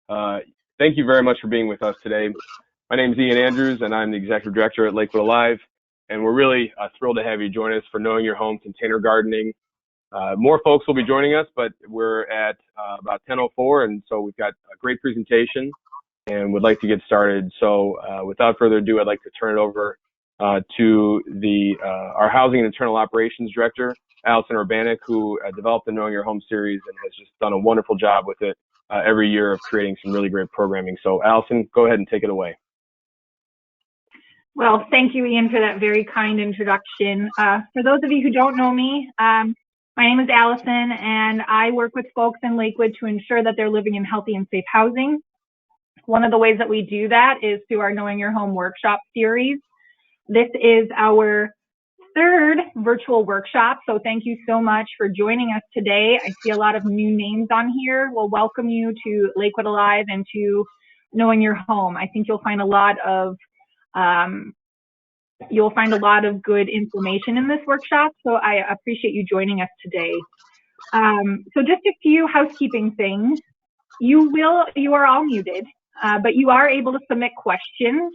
Uh, Thank you very much for being with us today. My name is Ian Andrews, and I'm the Executive Director at LakewoodAlive, and we're really thrilled to have you join us for Knowing Your Home Container Gardening. More folks will be joining us, but we're at about 10:04, and so we've got a great presentation and would like to get started. So without further ado, I'd like to turn it over to our Housing and Internal Operations Director, Allison Urbanik, who developed the Knowing Your Home series and has just done a wonderful job with it every year of creating some really great programming. So Allison, go ahead and take it away. Well, thank you, Ian, for that very kind introduction. For those of you who don't know me, my name is Allison, and I work with folks in Lakewood to ensure that they're living in healthy and safe housing. One of the ways that we do that is through our Knowing Your Home workshop series. This is our third virtual workshop, so thank you so much for joining us today. I see a lot of new names on here. We'll welcome you to LakewoodAlive and to Knowing Your Home. I think you'll find a lot of good information in this workshop, so I appreciate you joining us today. So just a few housekeeping things. You are all muted, but you are able to submit questions.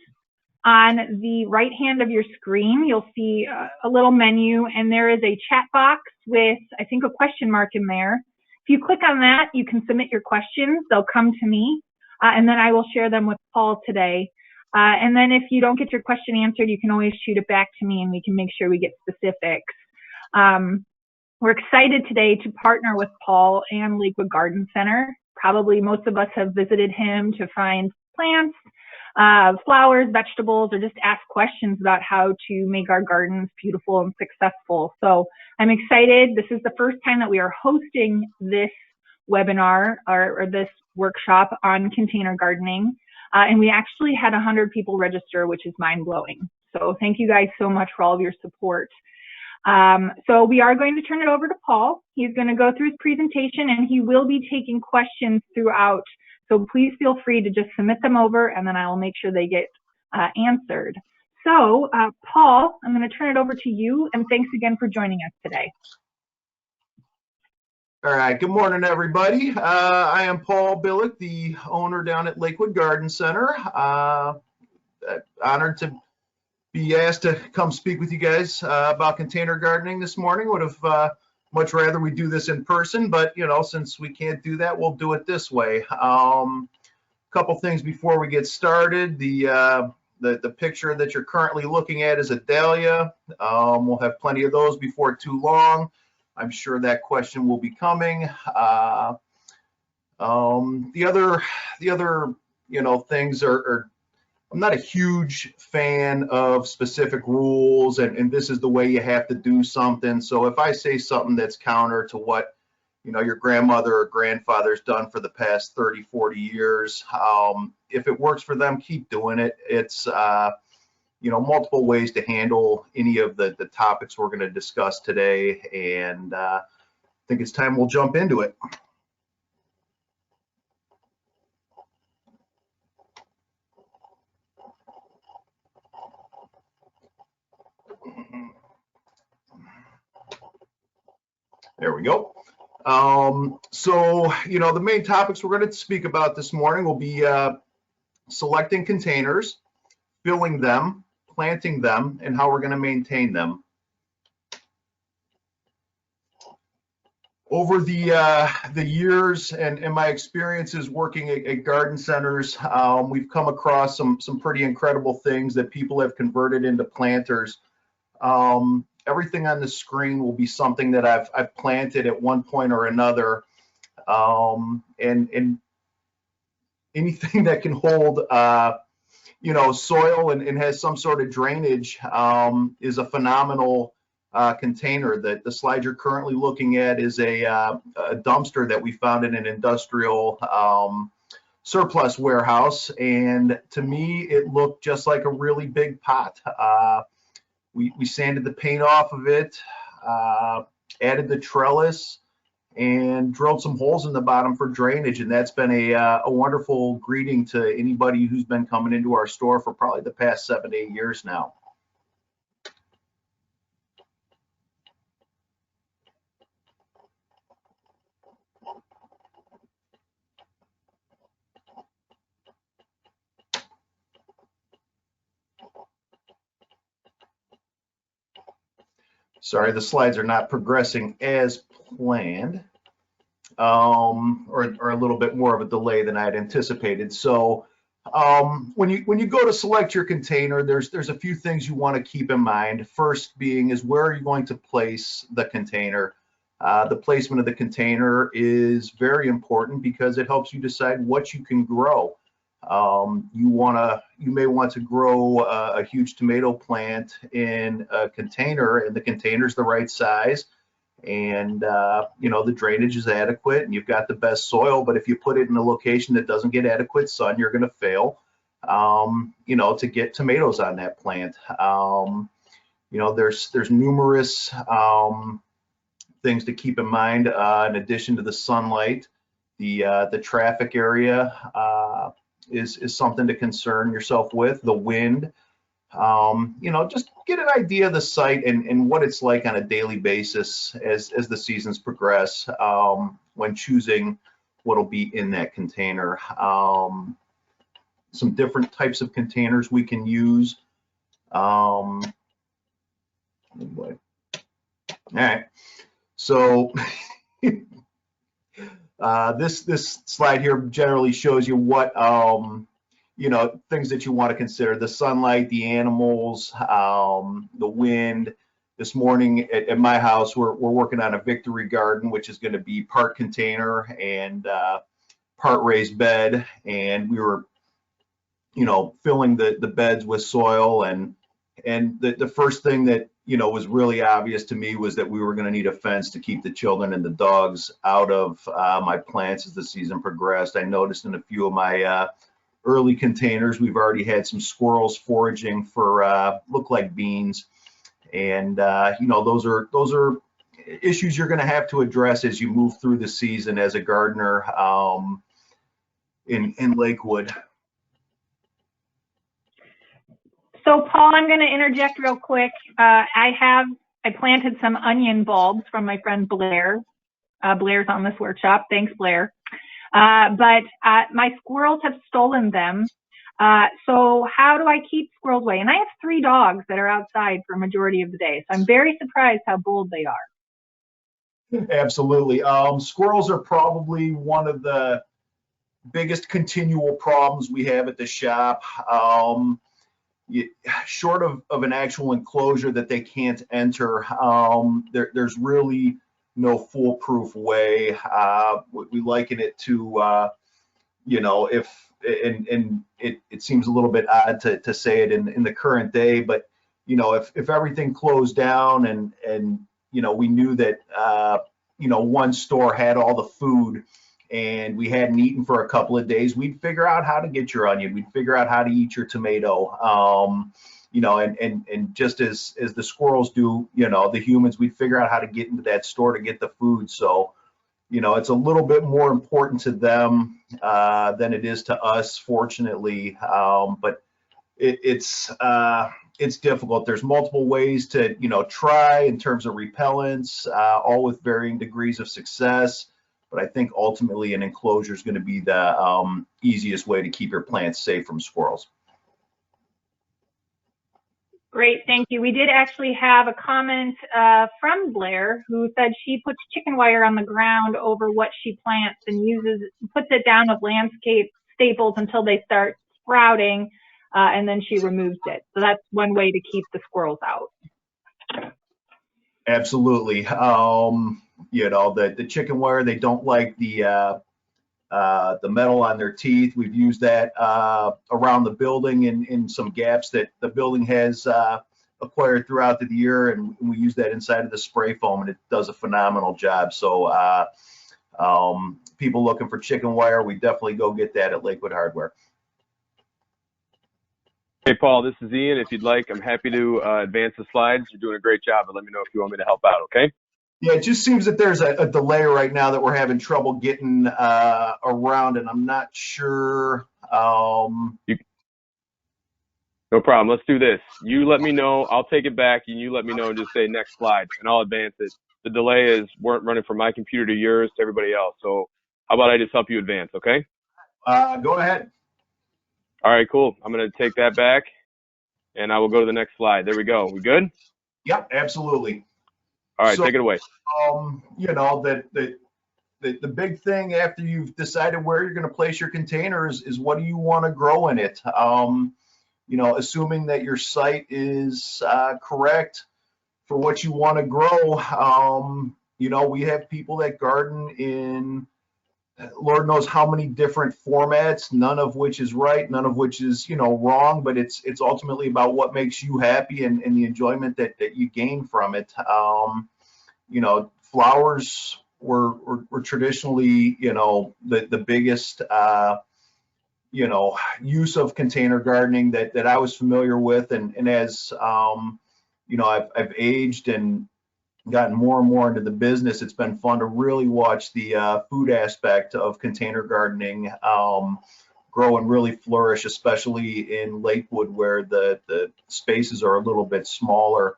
On the right hand of your screen, you'll see a little menu, and there is a chat box with, I think, a question mark in there. If you click on that, you can submit your questions. They'll come to me, and then I will share them with Paul today. And then if you don't get your question answered, you can always shoot it back to me, and we can make sure we get specifics. We're excited today to partner with Paul and Lakewood Garden Center. Probably most of us have visited him to find plants, flowers, vegetables, or just ask questions about how to make our gardens beautiful and successful. So I'm excited. This is the first time that we are hosting this webinar or this workshop on container gardening. And we actually had 100 people register, which is mind-blowing. So thank you guys so much for all of your support. So we are going to turn it over to Paul. He's going to go through his presentation, and he will be taking questions throughout. So please feel free to just submit them over, and then I will make sure they get answered. So Paul, I'm going to turn it over to you, and thanks again for joining us today. All right, good morning, everybody. I am Paul Bilyk, the owner down at Lakewood Garden Center. Honored to be asked to come speak with you guys about container gardening this morning. Would have much rather we do this in person, but since we can't do that, we'll do it this way. Couple things before we get started. The picture that you're currently looking at is a dahlia. We'll have plenty of those before too long. I'm sure that question will be coming. The other things are I'm not a huge fan of specific rules, and this is the way you have to do something. So if I say something that's counter to what your grandmother or grandfather's done for the past 30, 40 years, if it works for them, keep doing it. It's multiple ways to handle any of the topics we're going to discuss today, and I think it's time we'll jump into it. There we go. So, the main topics we're going to speak about this morning will be selecting containers, filling them, planting them, and how we're going to maintain them. Over the years and my experiences working at garden centers, we've come across some pretty incredible things that people have converted into planters. Everything on the screen will be something that I've planted at one point or another, and anything that can hold soil and has some sort of drainage is a phenomenal container. The slide you're currently looking at is a dumpster that we found in an industrial surplus warehouse, and to me it looked just like a really big pot. We sanded the paint off of it, added the trellis, and drilled some holes in the bottom for drainage, and that's been a wonderful greeting to anybody who's been coming into our store for probably the past 7 to 8 years now. Sorry, the slides are not progressing as planned, or a little bit more of a delay than I had anticipated. So when you go to select your container, there's a few things you want to keep in mind. First being is, where are you going to place the container? The placement of the container is very important because it helps you decide what you can grow. You may want to grow a huge tomato plant in a container, and the container's the right size, and the drainage is adequate, and you've got the best soil. But if you put it in a location that doesn't get adequate sun, you're going to fail to get tomatoes on that plant. There's numerous things to keep in mind in addition to the sunlight. The traffic area is something to concern yourself with. The wind, just get an idea of the site and what it's like on a daily basis as the seasons progress, when choosing what'll be in that container. Some different types of containers we can use. All right, so this slide here generally shows you what things that you want to consider: the sunlight, the animals, the wind. This morning at my house, we're working on a victory garden, which is going to be part container and part raised bed, and we were filling the beds with soil, and the first thing that was really obvious to me was that we were going to need a fence to keep the children and the dogs out of my plants as the season progressed. I noticed in a few of my early containers, we've already had some squirrels foraging for look like beans, and those are issues you're going to have to address as you move through the season as a gardener in Lakewood. So Paul, I'm going to interject real quick. I planted some onion bulbs from my friend Blair. Blair's on this workshop. Thanks, Blair. But my squirrels have stolen them. So how do I keep squirrels away? And I have 3 dogs that are outside for a majority of the day. So I'm very surprised how bold they are. Absolutely. Squirrels are probably one of the biggest continual problems we have at the shop. Short of an actual enclosure that they can't enter, there's really no foolproof way. We liken it to, it seems a little bit odd to say it in the current day, but if everything closed down and we knew that one store had all the food and we hadn't eaten for a couple of days, we'd figure out how to get your onion. We'd figure out how to eat your tomato. And just as the squirrels do, the humans, we'd figure out how to get into that store to get the food. So, it's a little bit more important to them than it is to us, fortunately. But it's difficult. There's multiple ways to, try in terms of repellents, all with varying degrees of success. But I think ultimately an enclosure is going to be the easiest way to keep your plants safe from squirrels. Great, thank you. We did actually have a comment from Blair, who said she puts chicken wire on the ground over what she plants and puts it down with landscape staples until they start sprouting, and then she removes it. So that's one way to keep the squirrels out. Absolutely. The chicken wire, they don't like the metal on their teeth. We've used that around the building in some gaps that the building has acquired throughout the year, and we use that inside of the spray foam, and it does a phenomenal job. So people looking for chicken wire, we definitely go get that at Lakewood Hardware. Hey, Paul, this is Ian. If you'd like, I'm happy to advance the slides. You're doing a great job, but let me know if you want me to help out, okay? Yeah, it just seems that there's a delay right now that we're having trouble getting around, and I'm not sure. No problem. Let's do this. You let me know. I'll take it back, and you let me know and just say next slide, and I'll advance it. The delay is running from my computer to yours to everybody else. So how about I just help you advance, okay? Go ahead. All right, cool. I'm going to take that back, and I will go to the next slide. There we go. We good? Yep, absolutely. All right, So, take it away. you know, the big thing after you've decided where you're going to place your containers is what do you want to grow in it? You know, assuming that your site is correct for what you want to grow. You know, we have people that garden in Lord knows how many different formats, none of which is right, none of which is, you know, wrong, but it's ultimately about what makes you happy and the enjoyment that you gain from it. You know, flowers were traditionally, you know, the biggest you know, use of container gardening that I was familiar with, and as you know, I've aged and gotten more and more into the business, it's been fun to really watch the food aspect of container gardening grow and really flourish, especially in Lakewood where the spaces are a little bit smaller.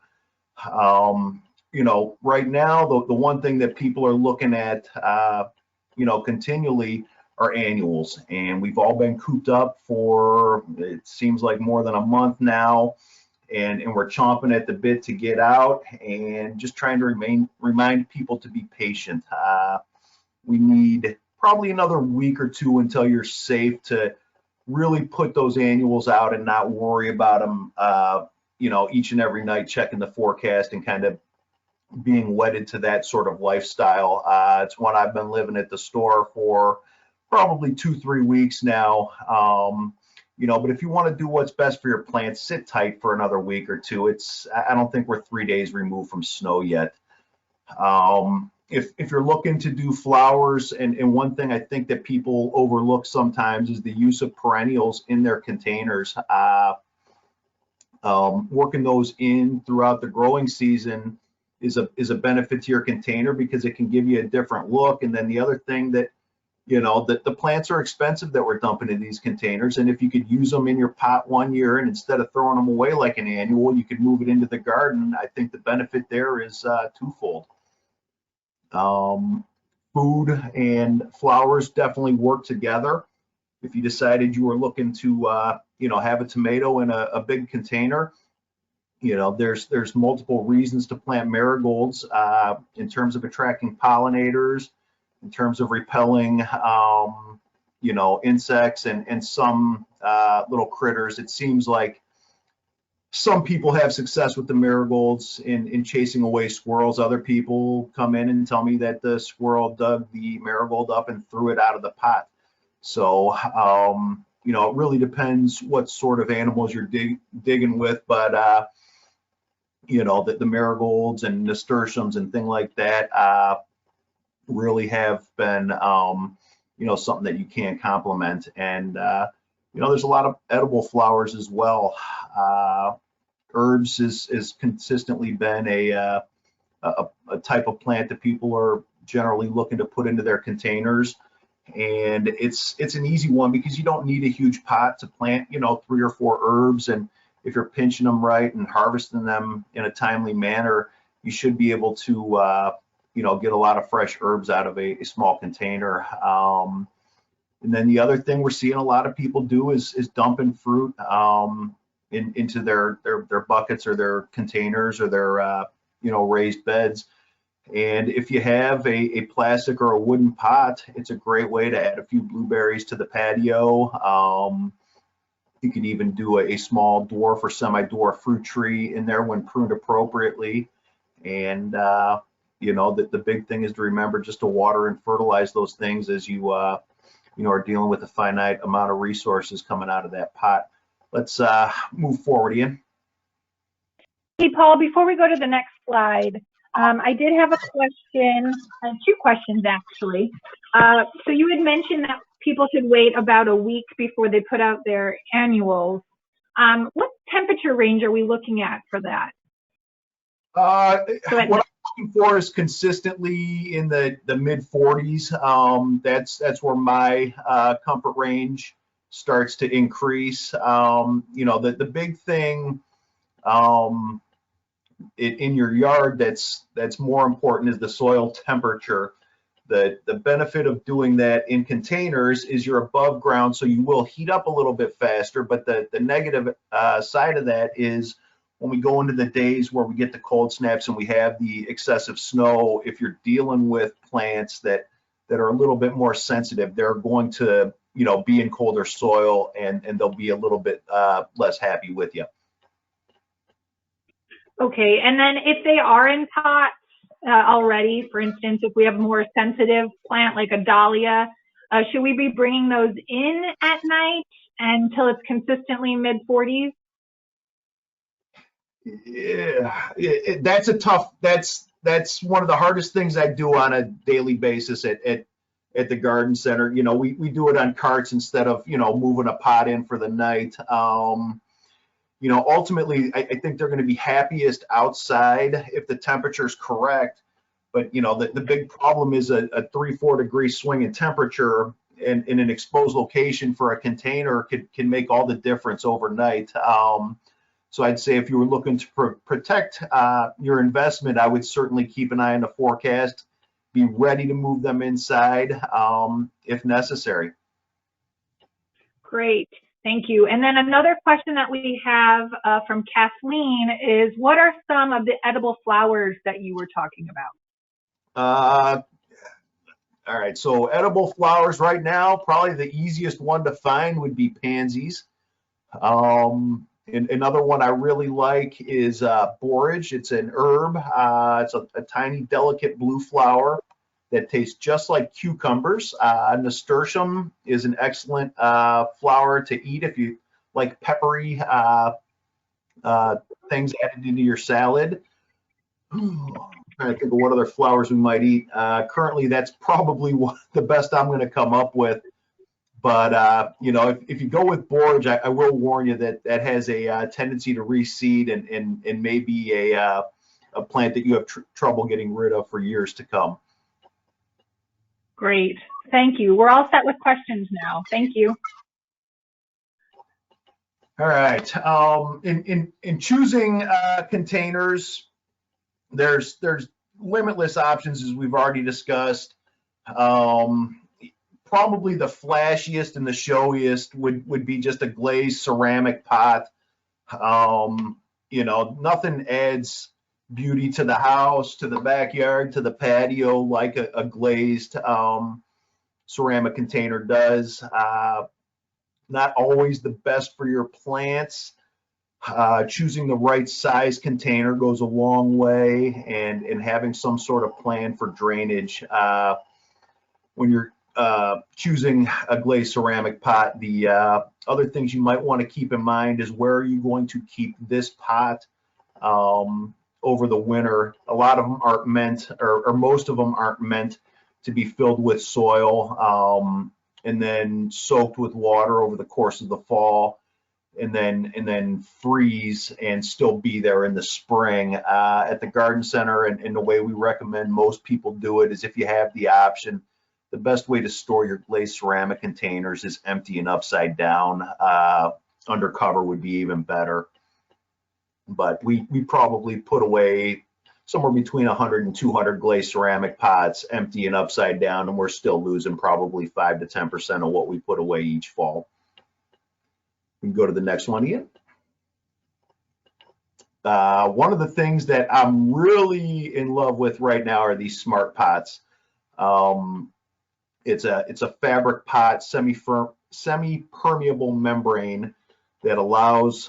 You know, right now, the one thing that people are looking at, you know, continually are annuals, and we've all been cooped up for, it seems like, more than a month now. And we're chomping at the bit to get out and just trying to remind people to be patient. We need probably another week or two until you're safe to really put those annuals out and not worry about them, you know, each and every night checking the forecast and kind of being wedded to that sort of lifestyle. It's one I've been living at the store for probably 2-3 weeks now. You know, but if you want to do what's best for your plants, sit tight for another week or two. I don't think we're 3 days removed from snow yet. If you're looking to do flowers, and one thing I think that people overlook sometimes is the use of perennials in their containers. Working those in throughout the growing season is a benefit to your container because it can give you a different look. And then the other thing that, you know, that the plants are expensive that we're dumping in these containers, and if you could use them in your pot one year and instead of throwing them away like an annual, you could move it into the garden. I think the benefit there is twofold. Food and flowers definitely work together. If you decided you were looking to you know, have a tomato in a big container, you know, there's multiple reasons to plant marigolds in terms of attracting pollinators, in terms of repelling, you know, insects and some little critters. It seems like some people have success with the marigolds in chasing away squirrels. Other people come in and tell me that the squirrel dug the marigold up and threw it out of the pot. So, you know, it really depends what sort of animals you're digging with, but you know, the marigolds and nasturtiums and things like that really have been, you know, something that you can complement. And, you know, there's a lot of edible flowers as well. Herbs is consistently been a type of plant that people are generally looking to put into their containers. And it's an easy one because you don't need a huge pot to plant, you know, 3 or 4 herbs. And if you're pinching them right and harvesting them in a timely manner, you should be able to, you know, get a lot of fresh herbs out of a small container. And then the other thing we're seeing a lot of people do is dumping fruit into their buckets or their containers or their you know, raised beds. And if you have a plastic or a wooden pot, it's a great way to add a few blueberries to the patio. You can even do a small dwarf or semi-dwarf fruit tree in there when pruned appropriately. And you know, the big thing is to remember just to water and fertilize those things as you you know, are dealing with a finite amount of resources coming out of that pot. Let's move forward, Ian. Hey, Paul, before we go to the next slide, I did have a question, 2 questions actually. So you had mentioned that people should wait about a week before they put out their annuals. What temperature range are we looking at for that? What I'm looking for is consistently in the mid 40s. That's where my comfort range starts to increase. You know, the big thing in your yard that's more important is the soil temperature. The benefit of doing that in containers is you're above ground, so you will heat up a little bit faster, but the negative side of that is when we go into the days where we get the cold snaps and we have the excessive snow, if you're dealing with plants that are a little bit more sensitive, they're going to, you know, be in colder soil, and they'll be a little bit less happy with you. Okay, and then if they are in pots already, for instance, if we have a more sensitive plant like a dahlia, should we be bringing those in at night until it's consistently mid 40s? Yeah, that's a tough. That's one of the hardest things I do on a daily basis at the garden center. You know, we do it on carts instead of, you know, moving a pot in for the night. You know, ultimately, I think they're going to be happiest outside if the temperature is correct. But, you know, the big problem is a 3-4 degree swing in temperature in an exposed location for a container can make all the difference overnight. So I'd say if you were looking to protect your investment, I would certainly keep an eye on the forecast, be ready to move them inside if necessary. Great. Thank you. And then another question that we have from Kathleen is, what are some of the edible flowers that you were talking about? All right, so edible flowers right now, probably the easiest one to find would be pansies. And another one I really like is borage. It's an herb. It's a tiny, delicate blue flower that tastes just like cucumbers. Nasturtium is an excellent flower to eat if you like peppery things added into your salad. I'm trying to think of what other flowers we might eat. Currently, that's probably the best I'm going to come up with. But you know, if you go with borage, I will warn you that has a tendency to reseed and may be a plant that you have trouble getting rid of for years to come. Great. Thank you. We're all set with questions now. Thank you. All right. In choosing containers, there's limitless options, as we've already discussed. Probably the flashiest and the showiest would be just a glazed ceramic pot. You know, nothing adds beauty to the house, to the backyard, to the patio like a glazed ceramic container does. Not always the best for your plants. Choosing the right size container goes a long way, and having some sort of plan for drainage. When you're choosing a glazed ceramic pot, the other things you might want to keep in mind is, where are you going to keep this pot over the winter? A lot of them aren't meant, or most of them aren't meant to be filled with soil and then soaked with water over the course of the fall, and then freeze and still be there in the spring. At the garden center, and the way we recommend most people do it is, if you have the option, the best way to store your glazed ceramic containers is empty and upside down. Under cover would be even better. But we probably put away somewhere between 100 and 200 glazed ceramic pots, empty and upside down, and we're still losing probably 5 to 10% of what we put away each fall. We can go to the next one, Ian. One of the things that I'm really in love with right now are these smart pots. It's a fabric pot, semi-permeable membrane that allows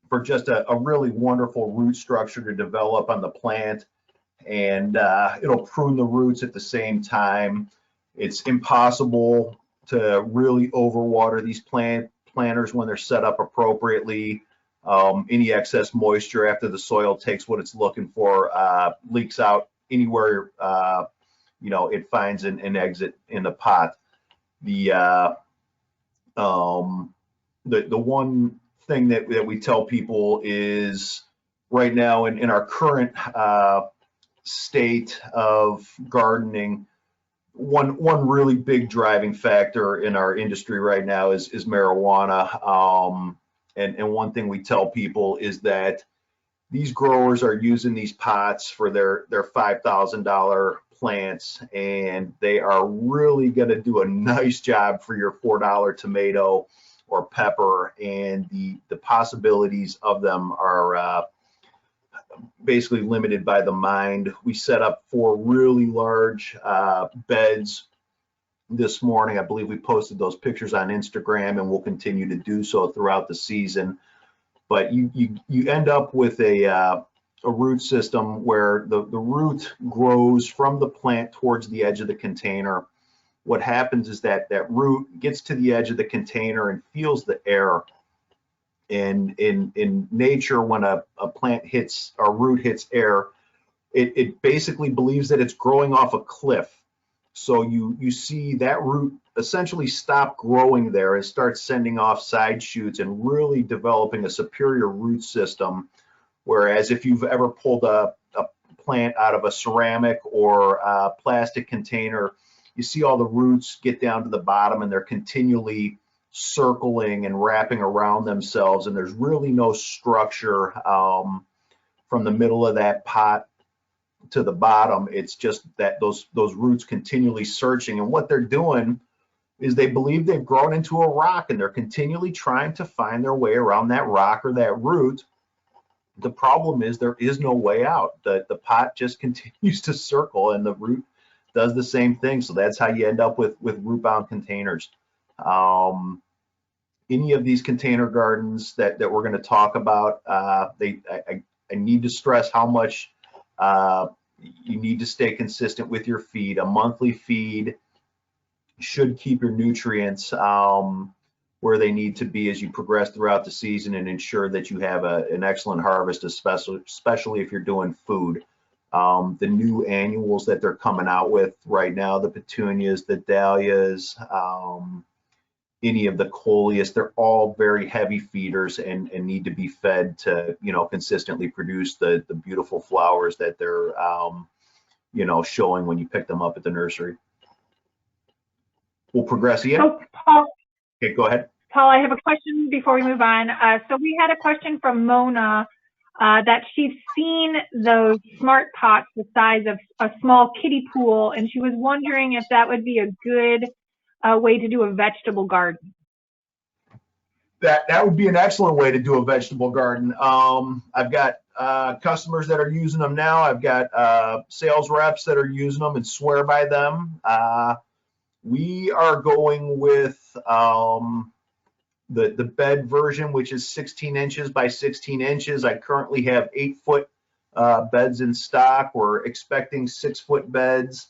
for just a really wonderful root structure to develop on the plant, and it'll prune the roots at the same time. It's impossible to really overwater these planters when they're set up appropriately. Any excess moisture after the soil takes what it's looking for leaks out anywhere you know, it finds an exit in the pot. The one thing that we tell people is, right now in our current state of gardening, one really big driving factor in our industry right now is marijuana. And one thing we tell people is that these growers are using these pots for their $5,000 plants, and they are really going to do a nice job for your $4 tomato or pepper, and the possibilities of them are basically limited by the mind. We set up 4 really large beds this morning. I believe we posted those pictures on Instagram, and we'll continue to do so throughout the season. But you end up with a root system where the root grows from the plant towards the edge of the container. What happens is that root gets to the edge of the container and feels the air. And in nature, when a plant hits, or root hits air, it basically believes that it's growing off a cliff. So you see that root essentially stop growing there and start sending off side shoots and really developing a superior root system. Whereas if you've ever pulled a plant out of a ceramic or a plastic container, you see all the roots get down to the bottom and they're continually circling and wrapping around themselves, and there's really no structure from the middle of that pot to the bottom. It's just that those roots continually searching, and what they're doing is they believe they've grown into a rock and they're continually trying to find their way around that rock or that root. The problem is there is no way out. The pot just continues to circle, and the root does the same thing. So that's how you end up with root bound containers. Any of these container gardens that we're going to talk about, I need to stress how much you need to stay consistent with your feed. A monthly feed should keep your nutrients where they need to be as you progress throughout the season, and ensure that you have an excellent harvest, especially if you're doing food. The new annuals that they're coming out with right now, the petunias, the dahlias, any of the coleus, they're all very heavy feeders and need to be fed to, consistently produce the beautiful flowers that they're, showing when you pick them up at the nursery. We'll progress, Ian. So, Paul, Okay, go ahead. Paul, I have a question before we move on. So we had a question from Mona that she's seen those smart pots the size of a small kiddie pool, and she was wondering if that would be a good way to do a vegetable garden. That would be an excellent way to do a vegetable garden. I've got customers that are using them now. I've got sales reps that are using them and swear by them. We are going with the bed version, which is 16 inches by 16 inches. I currently have 8-foot beds in stock. We're expecting 6-foot beds.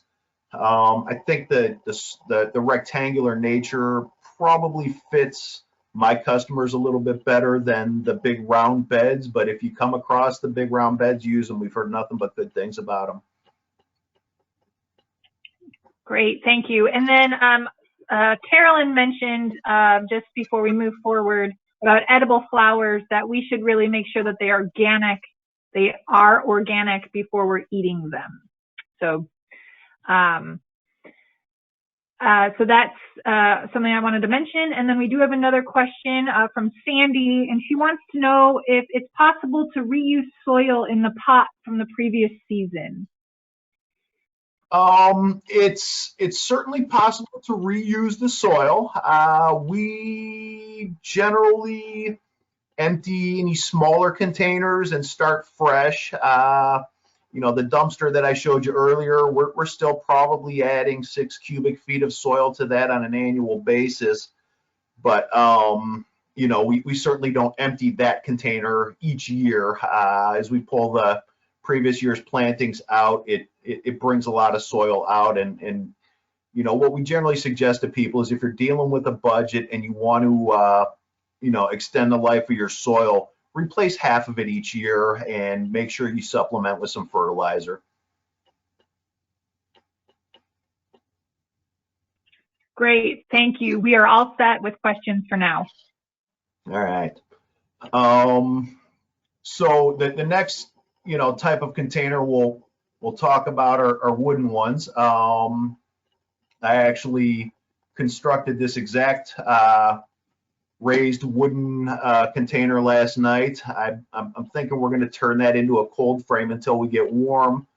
I think the rectangular nature probably fits my customers a little bit better than the big round beds, but if you come across the big round beds, use them. We've heard nothing but good things about them. Great, thank you. And then Carolyn mentioned just before we move forward about edible flowers that we should really make sure that they are organic before we're eating them. So so that's something I wanted to mention. And then we do have another question from Sandy, and she wants to know if it's possible to reuse soil in the pot from the previous season. It's certainly possible to reuse the soil. We generally empty any smaller containers and start fresh. The dumpster that I showed you earlier, we're still probably adding 6 cubic feet of soil to that on an annual basis. But, we certainly don't empty that container each year. As we pull the previous year's plantings out, it brings a lot of soil out. And what we generally suggest to people is if you're dealing with a budget and you want to, extend the life of your soil, replace half of it each year and make sure you supplement with some fertilizer. Great, thank you. We are all set with questions for now. All right. So the next, type of container we'll talk about are wooden ones. I actually constructed this exact raised wooden container last night. I'm thinking we're going to turn that into a cold frame until we get warm,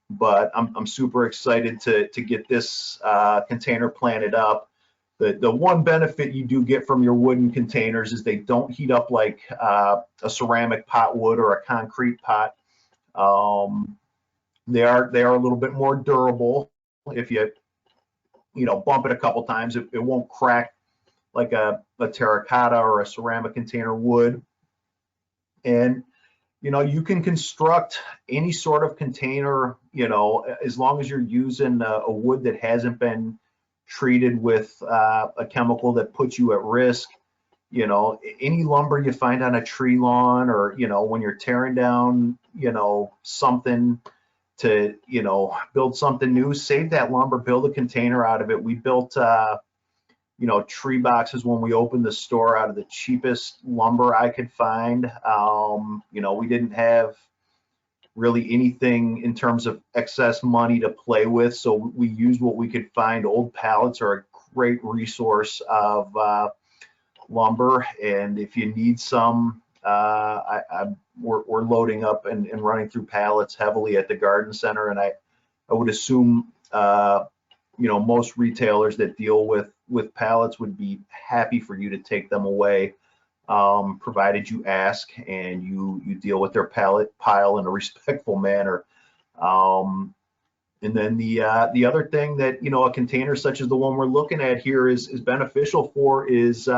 but I'm super excited to get this container planted up. The one benefit you do get from your wooden containers is they don't heat up like a ceramic pot would or a concrete pot. They are a little bit more durable. If you bump it a couple times, it won't crack like a terracotta or a ceramic container would. And you can construct any sort of container, as long as you're using a wood that hasn't been treated with a chemical that puts you at risk. Any lumber you find on a tree lawn, or when you're tearing down something to build something new, save that lumber, build a container out of it. We built tree boxes when we opened the store out of the cheapest lumber I could find. We didn't have really anything in terms of excess money to play with, so we used what we could find. Old pallets are a great resource of lumber, and if you need some, we're loading up and running through pallets heavily at the garden center, and I would assume most retailers that deal with pallets would be happy for you to take them away, provided you ask and you deal with their pallet pile in a respectful manner. And then the other thing that a container such as the one we're looking at here is beneficial for is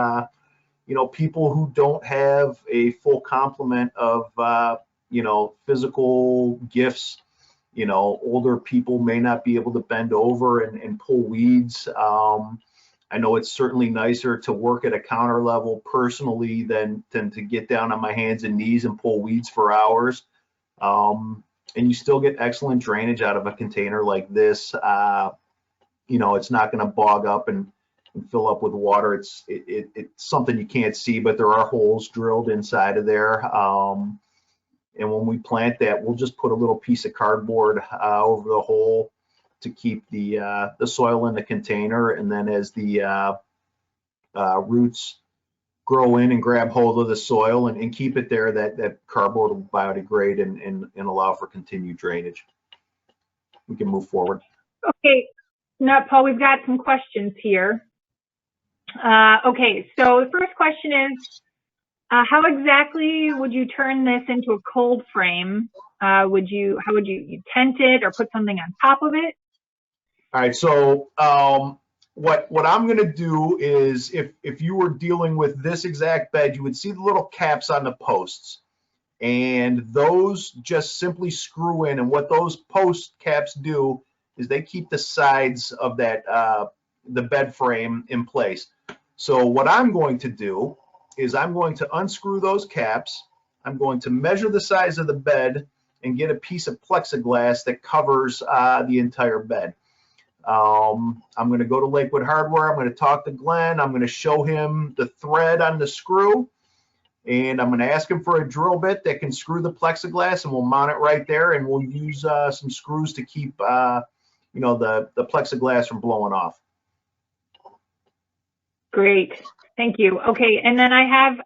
people who don't have a full complement of physical gifts. Older people may not be able to bend over and pull weeds. I know it's certainly nicer to work at a counter level personally than to get down on my hands and knees and pull weeds for hours. And you still get excellent drainage out of a container like this. It's not going to bog up and fill up with water. It's something you can't see, but there are holes drilled inside of there. And when we plant that, we'll just put a little piece of cardboard over the hole to keep the soil in the container. And then as the roots grow in and grab hold of the soil and keep it there, that cardboard will biodegrade and allow for continued drainage. We can move forward. Okay, now Paul, we've got some questions here. Okay, so the first question is, how exactly would you turn this into a cold frame? How would you tent it or put something on top of it? All right, so what I'm going to do is, if you were dealing with this exact bed, you would see the little caps on the posts, and those just simply screw in. And what those post caps do is they keep the sides of that the bed frame in place. So what I'm going to do is I'm going to unscrew those caps. I'm going to measure the size of the bed and get a piece of plexiglass that covers the entire bed. I'm going to go to Lakewood Hardware. I'm going to talk to Glenn. I'm going to show him the thread on the screw, and I'm going to ask him for a drill bit that can screw the plexiglass, and we'll mount it right there, and we'll use some screws to keep the plexiglass from blowing off. Great, thank you. Okay, and then I have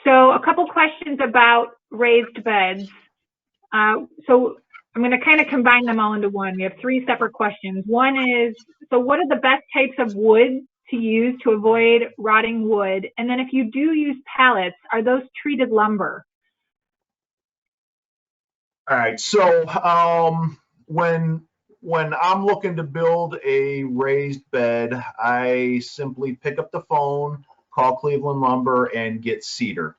so a couple questions about raised beds. So I'm going to kind of combine them all into one. We have three separate questions. One is, so what are the best types of wood to use to avoid rotting wood? And then if you do use pallets, are those treated lumber? All right, so when I'm looking to build a raised bed, I simply pick up the phone, call Cleveland Lumber, and get cedar.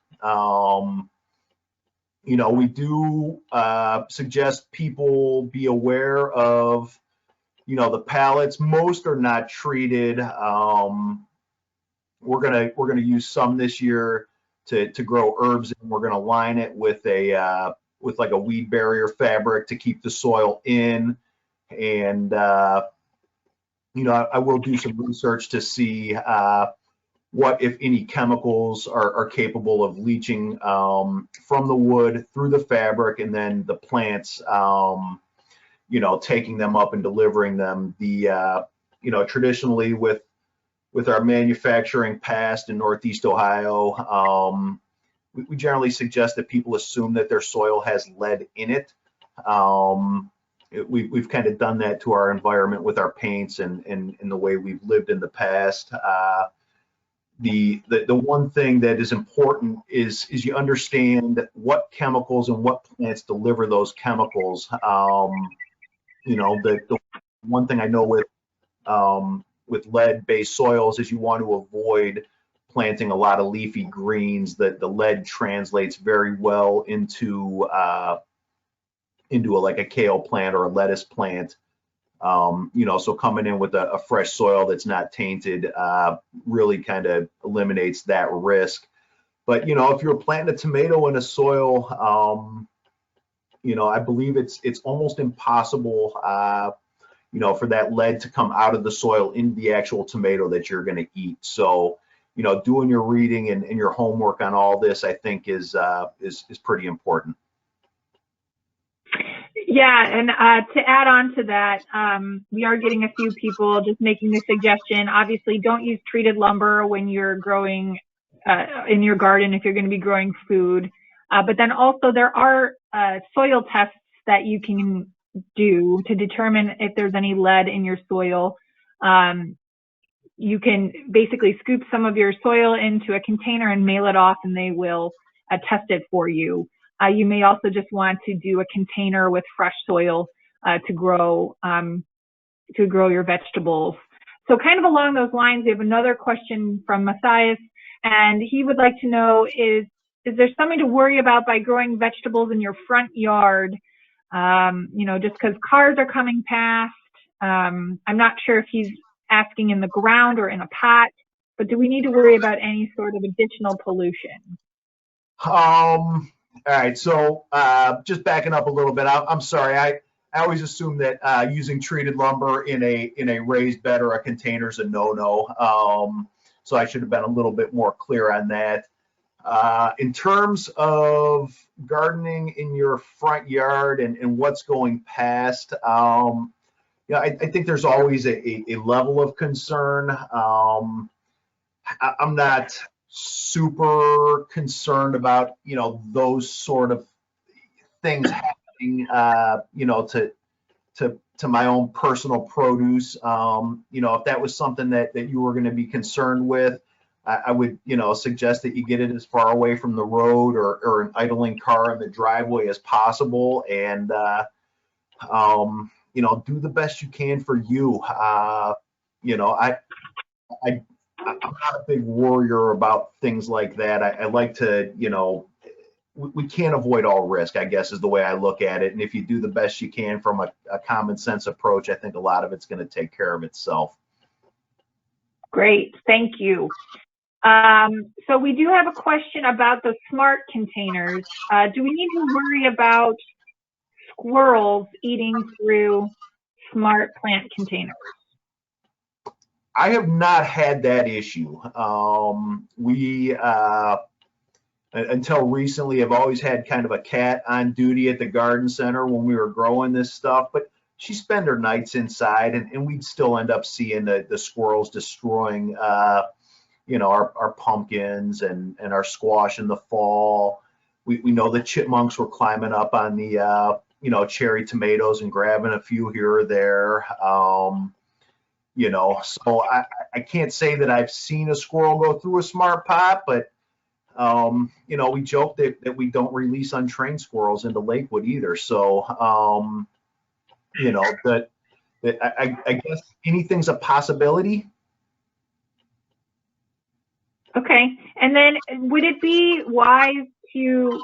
We do suggest people be aware of, the pallets. Most are not treated. We're gonna use some this year to grow herbs, and we're gonna line it with like a weed barrier fabric to keep the soil in. And I will do some research to see what, if any, chemicals are capable of leaching from the wood through the fabric, and then the plants, taking them up and delivering them. Traditionally with our manufacturing past in Northeast Ohio, we generally suggest that people assume that their soil has lead in it. we've kind of done that to our environment with our paints and the way we've lived in the past. The one thing that is important is you understand what chemicals and what plants deliver those chemicals. The one thing I know with lead-based soils is you want to avoid planting a lot of leafy greens. That the lead translates very well into like a kale plant or a lettuce plant. So coming in with a fresh soil that's not tainted really kind of eliminates that risk. But if you're planting a tomato in a soil, I believe it's almost impossible, for that lead to come out of the soil into the actual tomato that you're going to eat. So, doing your reading and your homework on all this, I think is pretty important. Yeah, and to add on to that, we are getting a few people just making the suggestion. Obviously, don't use treated lumber when you're growing in your garden if you're going to be growing food. But then also there are soil tests that you can do to determine if there's any lead in your soil. You can basically scoop some of your soil into a container and mail it off, and they will test it for you. You may also just want to do a container with fresh soil to grow your vegetables. So kind of along those lines, we have another question from Matthias, and he would like to know, is there something to worry about by growing vegetables in your front yard? Just because cars are coming past. I'm not sure if he's asking in the ground or in a pot, but do we need to worry about any sort of additional pollution? All right, so just backing up a little bit, I'm sorry. I always assume that using treated lumber in a raised bed or a container is a no-no. So I should have been a little bit more clear on that. In terms of gardening in your front yard and what's going past, I think there's always a level of concern. I'm not super concerned about those sort of things happening to my own personal produce. If that was something that you were going to be concerned with, I would suggest that you get it as far away from the road or an idling car in the driveway as possible, and do the best you can for you. I'm not a big worrier about things like that. I like to, we can't avoid all risk, I guess, is the way I look at it. And if you do the best you can from a common sense approach, I think a lot of it's going to take care of itself. Great, thank you. So we do have a question about the smart containers. Do we need to worry about squirrels eating through smart plant containers? I have not had that issue. We, until recently, have always had kind of a cat on duty at the garden center when we were growing this stuff, but she spent her nights inside, and we'd still end up seeing the squirrels destroying, our pumpkins and our squash in the fall. We know the chipmunks were climbing up on the, cherry tomatoes and grabbing a few here or there. So I can't say that I've seen a squirrel go through a smart pot, but, we joke that we don't release untrained squirrels into Lakewood either. So, I guess anything's a possibility. Okay, and then would it be wise to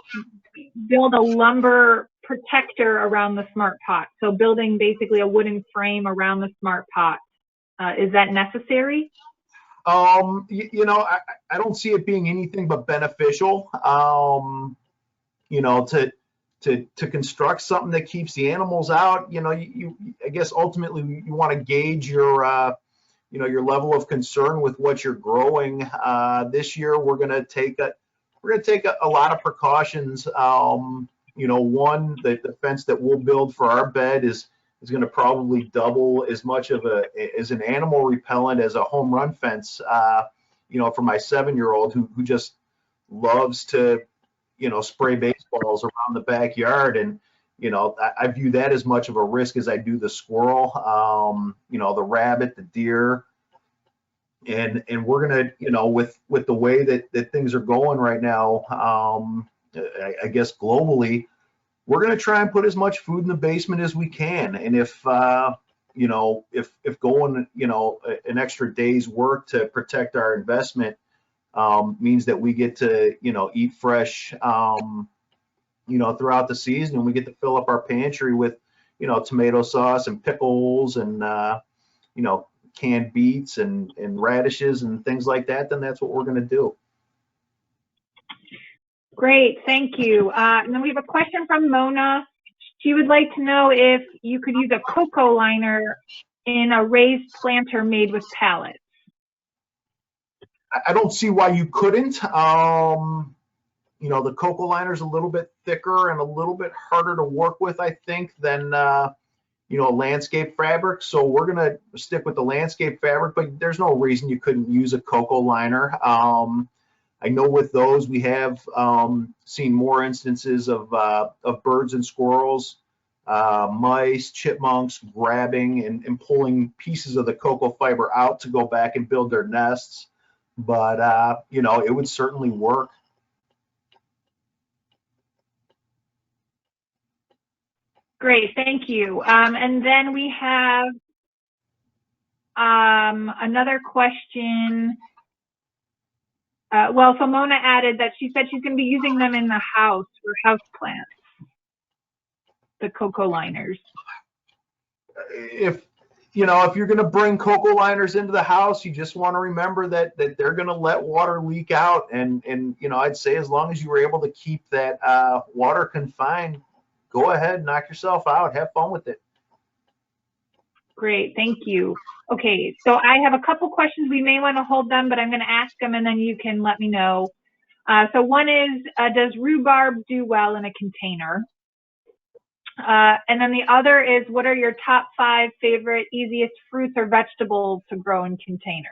build a lumber protector around the smart pot? So building basically a wooden frame around the smart pot. Is that necessary? I don't see it being anything but beneficial. To construct something that keeps the animals out. I guess ultimately you want to gauge your level of concern with what you're growing. This year we're going to take a lot of precautions. One, the fence that we'll build for our bed is going to probably double as much as an animal repellent as a home run fence. For my 7-year-old who just loves to spray baseballs around the backyard, and I view that as much of a risk as I do the squirrel, the rabbit, the deer. And we're gonna, with the way that things are going right now, I guess globally, we're gonna try and put as much food in the basement as we can. And if going, an extra day's work to protect our investment means that we get to, eat fresh, throughout the season, and we get to fill up our pantry with, tomato sauce and pickles and, canned beets and radishes and things like that, then that's what we're going to do. Great, thank you. And then we have a question from Mona. She would like to know if you could use a cocoa liner in a raised planter made with pallets. I don't see why you couldn't. The cocoa liner is a little bit thicker and a little bit harder to work with, I think, than landscape fabric. So we're gonna stick with the landscape fabric, but there's no reason you couldn't use a cocoa liner. I know with those we have seen more instances of birds and squirrels, mice, chipmunks grabbing and pulling pieces of the cocoa fiber out to go back and build their nests. But it would certainly work. Great, thank you. And then we have another question. So Mona added that she said she's going to be using them in the house for house plants, the cocoa liners. If you're going to bring cocoa liners into the house, you just want to remember that they're going to let water leak out, and I'd say as long as you were able to keep that water confined, go ahead, knock yourself out, have fun with it. Great, thank you. Okay, so I have a couple questions. We may want to hold them, but I'm going to ask them and then you can let me know. So one is, does rhubarb do well in a container? And then the other is, what are your top 5 favorite, easiest fruits or vegetables to grow in containers?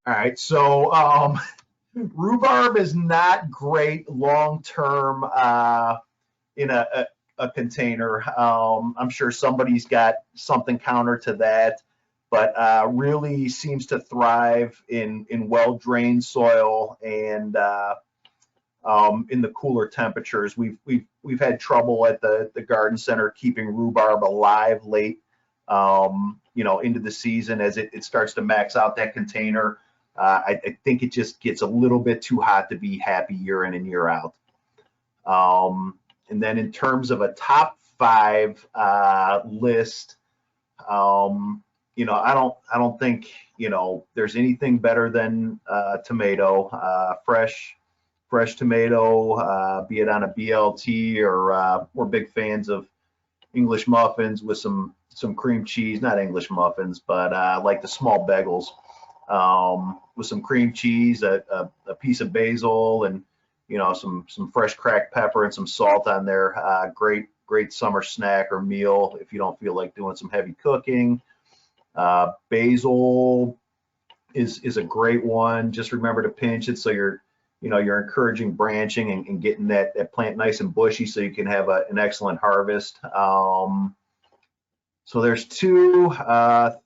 All right, so rhubarb is not great long-term in a container. I'm sure somebody's got something counter to that, but really seems to thrive in well-drained soil and in the cooler temperatures. We've had trouble at the garden center keeping rhubarb alive late into the season as it starts to max out that container. I think it just gets a little bit too hot to be happy year in and year out. And then in terms of a top 5 list, I don't think there's anything better than tomato, fresh tomato, be it on a BLT or we're big fans of English muffins with some cream cheese, not English muffins, but like the small bagels with some cream cheese, a piece of basil, and some fresh cracked pepper and some salt on there. Great summer snack or meal if you don't feel like doing some heavy cooking. Basil is a great one. Just remember to pinch it so you're encouraging branching and getting that plant nice and bushy so you can have an excellent harvest. So there's 2,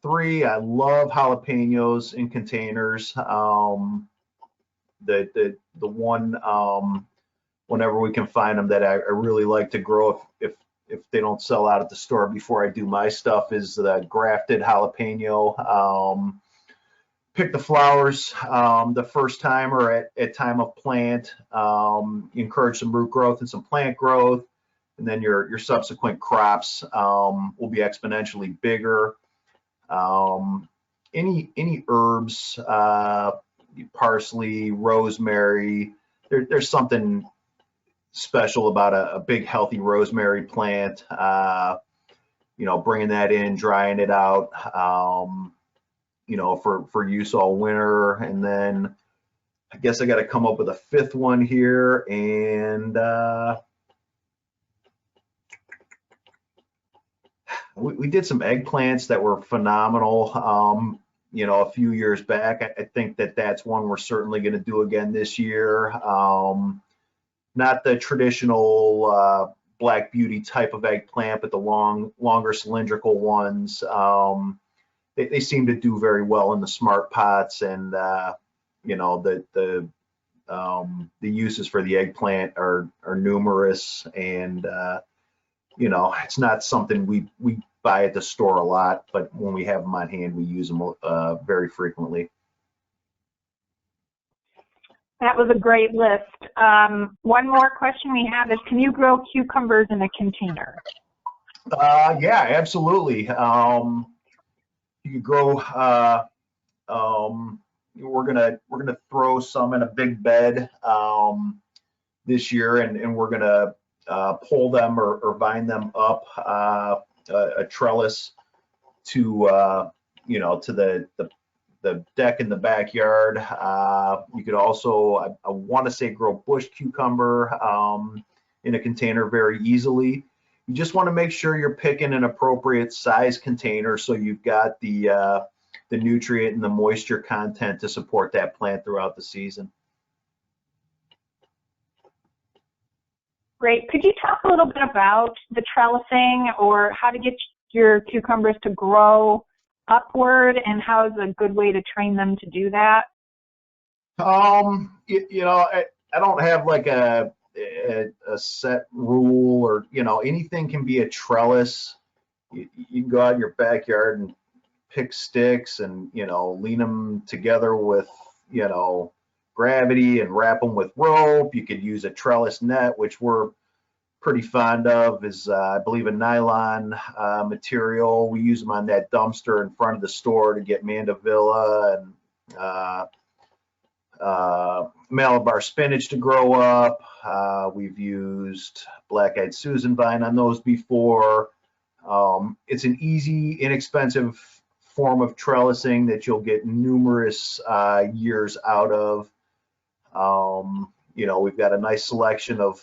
3. I love jalapenos in containers. The one whenever we can find them that I really like to grow if they don't sell out at the store before I do my stuff is the grafted jalapeno. Pick the flowers the first time or at time of plant. Encourage some root growth and some plant growth, and then your subsequent crops will be exponentially bigger. Any herbs, parsley, rosemary, there's something special about a big healthy rosemary plant. Bringing that in, drying it out, for use all winter. And then I guess I got to come up with a 5th one here, and we did some eggplants that were phenomenal a few years back. I think that's one we're certainly going to do again this year. Not the traditional Black Beauty type of eggplant, but the longer cylindrical ones. They seem to do very well in the smart pots, and you know, the uses for the eggplant are numerous, and you know, it's not something we buy at the store a lot, but when we have them on hand, we use them very frequently. That was a great list. One more question we have is, can you grow cucumbers in a container? Yeah, absolutely. You could grow. We're gonna throw some in a big bed this year, and we're gonna pull them or vine them up a trellis to you know, to the deck in the backyard. You could also, I want to say, grow bush cucumber in a container very easily. You just want to make sure you're picking an appropriate size container so you've got the nutrient and the moisture content to support that plant throughout the season. Great. Could you talk a little bit about the trellising, or how to get your cucumbers to grow upward, and how is a good way to train them to do that? You know, I don't have like a set rule, or, you know, anything can be a trellis. You can go out in your backyard and pick sticks and, you know, lean them together with, you know, gravity, and wrap them with rope. You could use a trellis net, which we're pretty fond of, is I believe a nylon material. We use them on that dumpster in front of the store to get mandevilla and Malabar spinach to grow up. We've used black-eyed Susan vine on those before. It's an easy, inexpensive form of trellising that you'll get numerous years out of. You know, we've got a nice selection of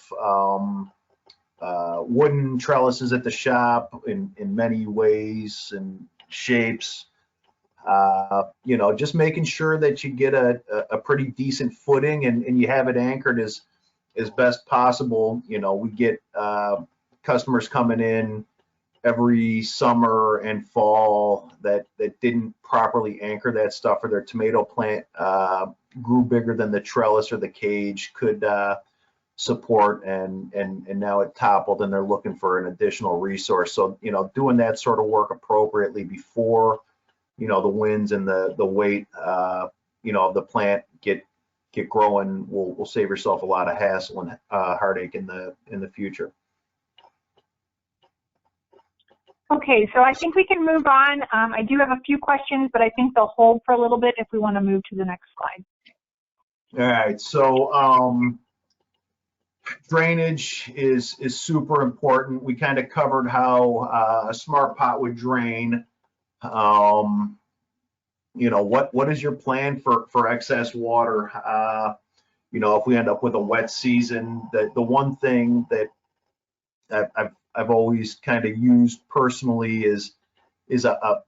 wooden trellises at the shop in many ways and shapes. You know, just making sure that you get a pretty decent footing, and you have it anchored as best possible. You know, we get customers coming in every summer and fall that didn't properly anchor that stuff, or their tomato plant grew bigger than the trellis or the cage could support, and now it toppled, and they're looking for an additional resource. So, you know, doing that sort of work appropriately before, you know, the winds and the weight, you know, of the plant get growing will save yourself a lot of hassle and heartache in the future. Okay, so I think we can move on. I do have a few questions, but I think they'll hold for a little bit if we want to move to the next slide. All right, so drainage is super important. We kind of covered how a smart pot would drain. You know, what is your plan for excess water? You know, if we end up with a wet season, the one thing that I've always kind of used personally is a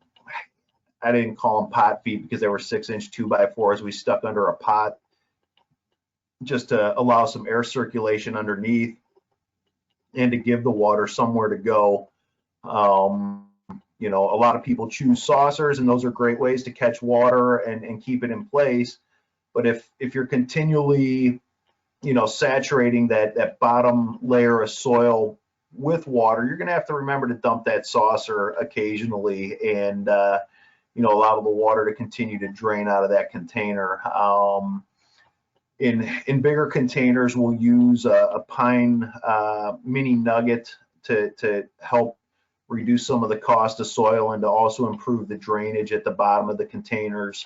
I didn't call them pot feet because they were 6-inch 2x4s we stuck under a pot, just to allow some air circulation underneath and to give the water somewhere to go. You know, a lot of people choose saucers, and those are great ways to catch water and keep it in place. But if you're continually, you know, saturating that bottom layer of soil with water, you're going to have to remember to dump that saucer occasionally, and you know, allow the water to continue to drain out of that container. In bigger containers, we'll use a pine mini nugget to help reduce some of the cost of soil and to also improve the drainage at the bottom of the containers.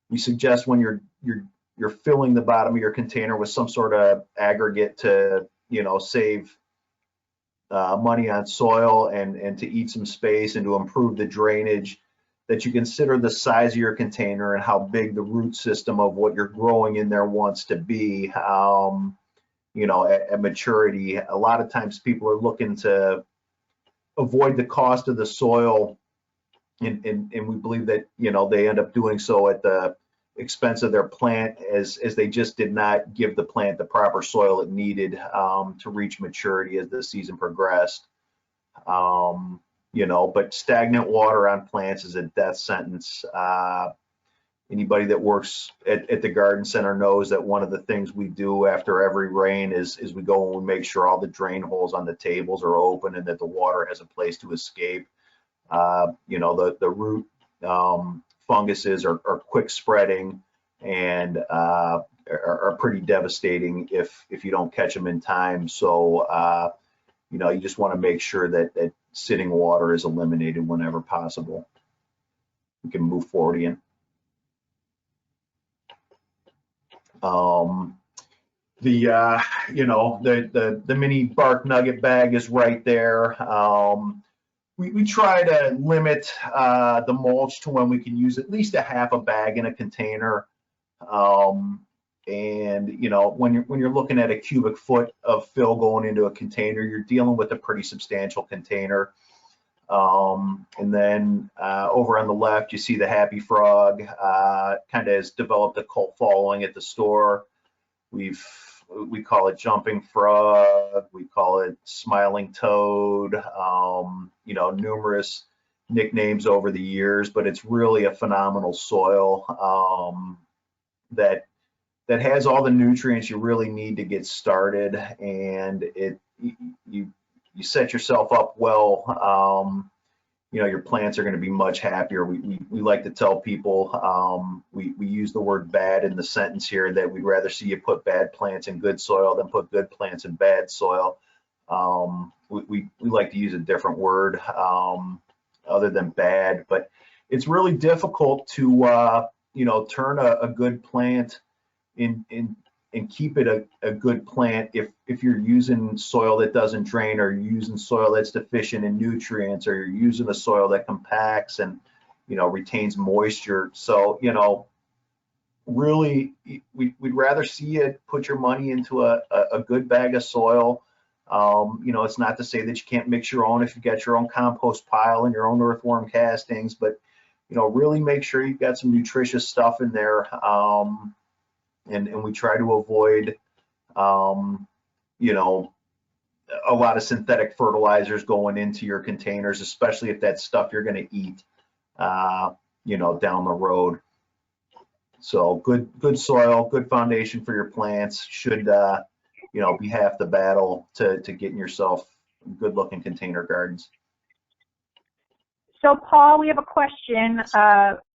We suggest when you're filling the bottom of your container with some sort of aggregate to, you know, save money on soil and to eat some space and to improve the drainage, that you consider the size of your container and how big the root system of what you're growing in there wants to be. You know, at maturity, a lot of times people are looking to avoid the cost of the soil, and we believe that, you know, they end up doing so at the expense of their plant, as they just did not give the plant the proper soil it needed to reach maturity as the season progressed. You know, but stagnant water on plants is a death sentence. Anybody that works at the garden center knows that one of the things we do after every rain is we go and we make sure all the drain holes on the tables are open and that the water has a place to escape. You know, the root funguses are quick spreading and are pretty devastating if you don't catch them in time. So, you know, you just want to make sure that sitting water is eliminated whenever possible. We can move forward again. You know, the mini bark nugget bag is right there. We try to limit the mulch to when we can use at least a half a bag in a container. And you know, when you're looking at a cubic foot of fill going into a container, you're dealing with a pretty substantial container. And then over on the left, you see the Happy Frog. Kind of has developed a cult following at the store. We call it Jumping Frog. We call it Smiling Toad. You know, numerous nicknames over the years, but it's really a phenomenal soil that has all the nutrients you really need to get started, and you set yourself up well. You know, your plants are going to be much happier. We like to tell people, we use the word bad in the sentence here, that we'd rather see you put bad plants in good soil than put good plants in bad soil. We like to use a different word other than bad, but it's really difficult to you know, turn a good plant and keep it a good plant if you're using soil that doesn't drain, or you're using soil that's deficient in nutrients, or you're using a soil that compacts and, you know, retains moisture. So, you know, really we'd rather see you put your money into a good bag of soil. You know, it's not to say that you can't mix your own if you've got your own compost pile and your own earthworm castings, but, you know, really make sure you've got some nutritious stuff in there. And we try to avoid, you know, a lot of synthetic fertilizers going into your containers, especially if that's stuff you're going to eat, you know, down the road. So good soil, good foundation for your plants should, you know, be half the battle to getting yourself good looking container gardens. So Paul, we have a question.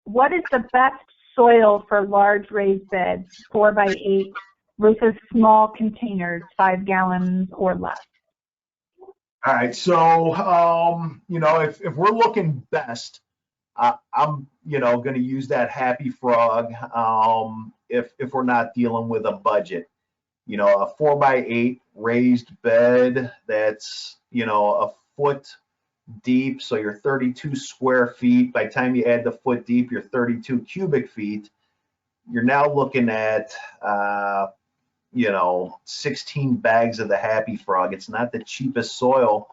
What is the best soil for large raised beds, 4x8, versus small containers, 5 gallons or less? All right, so you know, if we're looking best, I'm, you know, going to use that Happy Frog if we're not dealing with a budget. You know, a 4x8 raised bed that's, you know, a foot deep, so you're 32 square feet. By the time you add the foot deep, you're 32 cubic feet. You're now looking at you know, 16 bags of the Happy Frog. It's not the cheapest soil,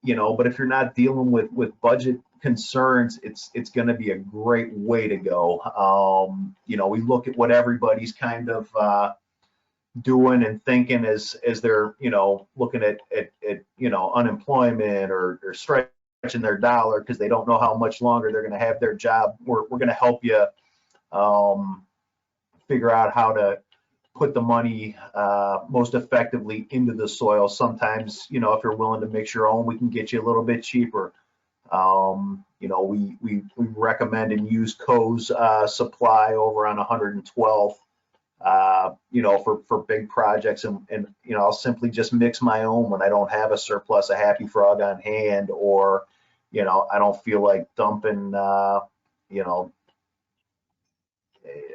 you know, but if you're not dealing with budget concerns, it's going to be a great way to go. You know, we look at what everybody's kind of doing and thinking as they're, you know, looking at you know, unemployment or stretching their dollar because they don't know how much longer they're going to have their job. We're going to help you figure out how to put the money most effectively into the soil. Sometimes, you know, if you're willing to mix your own, we can get you a little bit cheaper. You know, we recommend and use Co's supply over on 112th. You know, for big projects, and you know, I'll simply just mix my own when I don't have a surplus of Happy Frog on hand, or, you know, I don't feel like dumping, you know,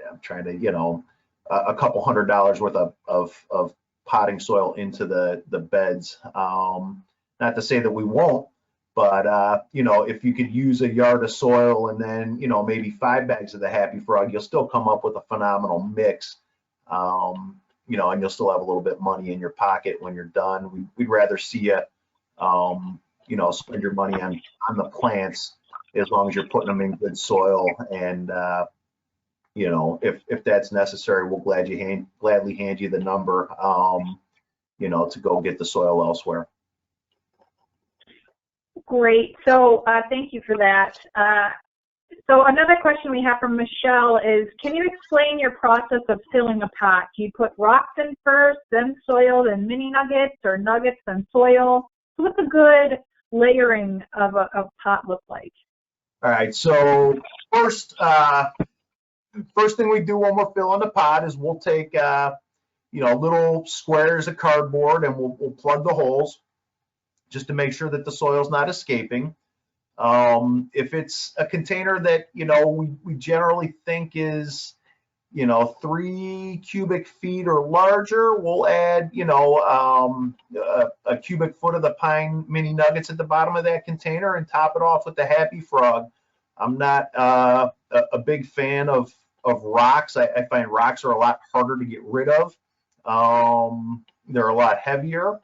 I'm trying to, you know, a couple $100 worth of potting soil into the beds. Not to say that we won't, but you know, if you could use a yard of soil and then, you know, maybe 5 bags of the Happy Frog, you'll still come up with a phenomenal mix. You know, and you'll still have a little bit of money in your pocket when you're done. We'd rather see you, you know, spend your money on the plants as long as you're putting them in good soil and, if that's necessary, we'll gladly hand you the number, to go get the soil elsewhere. Great. So thank you for that. So another question we have from Michelle is, can you explain your process of filling a pot? Do you put rocks in first, then soil, then mini nuggets, or nuggets, then soil? So what's a good layering of a pot look like? All right. So first thing we do when we're filling the pot is we'll take, little squares of cardboard, and we'll plug the holes just to make sure that the soil's not escaping. If it's a container that, we generally think is, 3 cubic feet or larger, we'll add, a cubic foot of the pine mini nuggets at the bottom of that container and top it off with the Happy Frog. I'm not a big fan of rocks. I find rocks are a lot harder to get rid of. They're a lot heavier,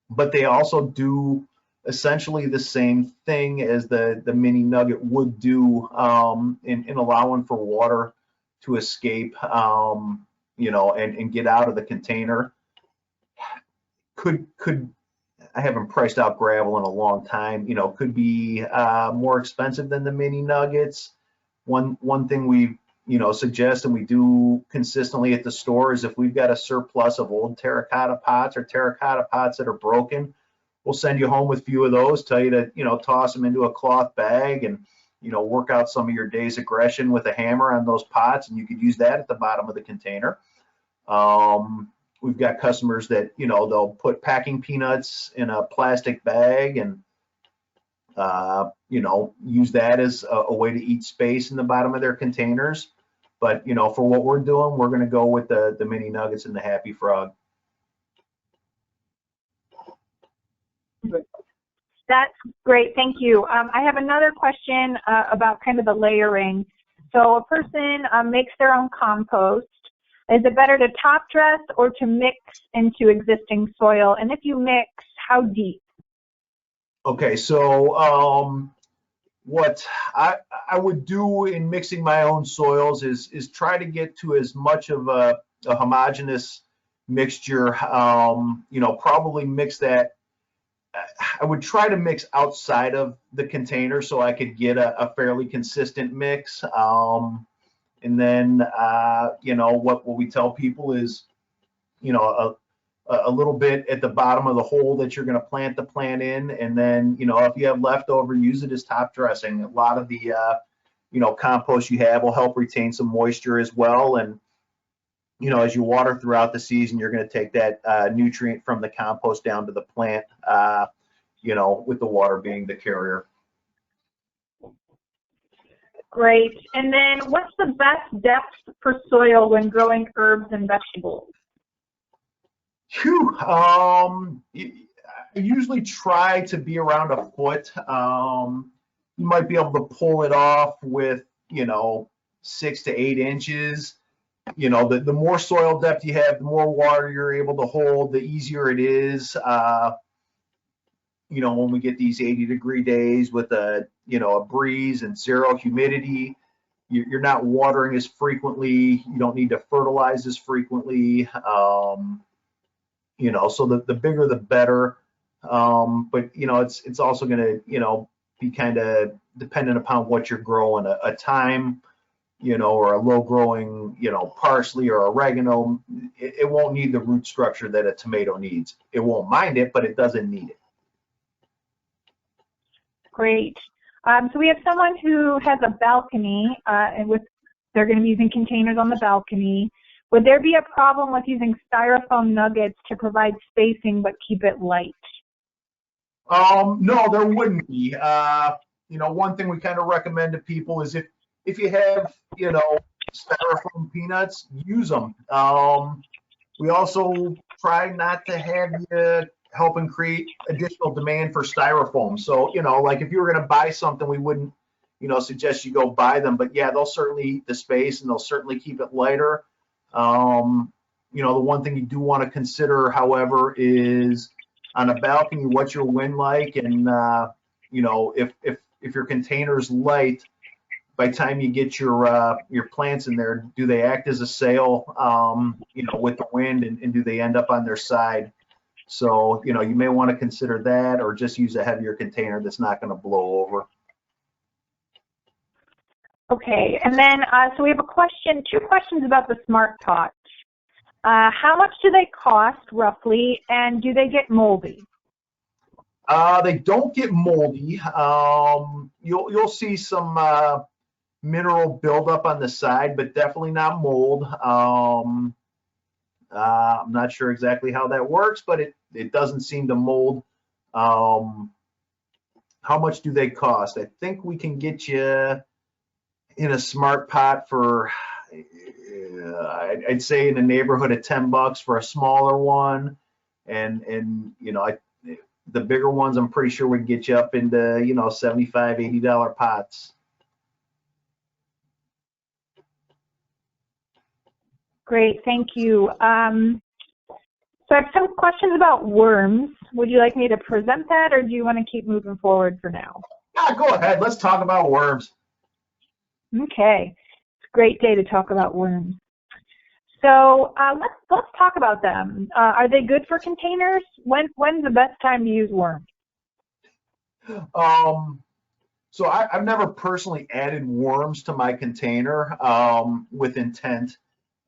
but they also do essentially the same thing as the mini nugget would do in allowing for water to escape, and get out of the container. Could I haven't priced out gravel in a long time. Could be more expensive than the mini nuggets. One thing we suggest, and we do consistently at the store, is if we've got a surplus of old terracotta pots or terracotta pots that are broken, we'll send you home with a few of those, tell you to, toss them into a cloth bag and, work out some of your day's aggression with a hammer on those pots, and you could use that at the bottom of the container. We've got customers that, they'll put packing peanuts in a plastic bag and, use that as a way to eat space in the bottom of their containers. But, for what we're doing, we're going to go with the mini nuggets and the Happy Frog. That's great. Thank you. I have another question about kind of the layering. So a person makes their own compost. Is it better to top dress or to mix into existing soil? And if you mix, how deep? Okay, so what I would do in mixing my own soils is try to get to as much of a homogeneous mixture. Probably mix that. I would try to mix outside of the container so I could get a fairly consistent mix. And then, what we tell people is, a little bit at the bottom of the hole that you're going to plant the plant in. And then, if you have leftover, use it as top dressing. A lot of the, compost you have will help retain some moisture as well. And, as you water throughout the season, you're going to take that nutrient from the compost down to the plant, with the water being the carrier. Great. And then what's the best depth for soil when growing herbs and vegetables? I usually try to be around a foot. You might be able to pull it off with, 6 to 8 inches. The more soil depth you have, the more water you're able to hold, the easier it is. When we get these 80-degree days with a breeze and zero humidity, you're not watering as frequently. You don't need to fertilize as frequently. So the bigger the better. But it's also going to be kind of dependent upon what you're growing. A thyme, or a low growing, parsley or oregano, it won't need the root structure that a tomato needs. It won't mind it, but it doesn't need it. Great. So we have someone who has a balcony, and they're going to be using containers on the balcony. Would there be a problem with using styrofoam nuggets to provide spacing but keep it light? No, there wouldn't be. One thing we kind of recommend to people is if you have, styrofoam peanuts, use them. We also try not to have you helping create additional demand for styrofoam. So, like if you were going to buy something, we wouldn't, suggest you go buy them. But yeah, they'll certainly eat the space and they'll certainly keep it lighter. The one thing you do want to consider, however, is on a balcony, what's your wind like? And, if your container's light, by the time you get your plants in there, do they act as a sail, with the wind, and do they end up on their side? So, you may want to consider that, or just use a heavier container that's not going to blow over. Okay, and then so we have two questions about the Smart Pot. How much do they cost roughly, and do they get moldy? They don't get moldy. You'll see some mineral buildup on the side, but definitely not mold. I'm not sure exactly how that works, but it doesn't seem to mold. How much do they cost? I think we can get you in a Smart Pot for, I'd say in the neighborhood of $10 for a smaller one, and the bigger ones, I'm pretty sure we'd get you up into, $75, $80 pots. Great, thank you. So I have some questions about worms. Would you like me to present that, or do you want to keep moving forward for now? Go ahead. Let's talk about worms. Okay, it's a great day to talk about worms. So let's talk about them. Are they good for containers? When's the best time to use worms? So I've never personally added worms to my container with intent.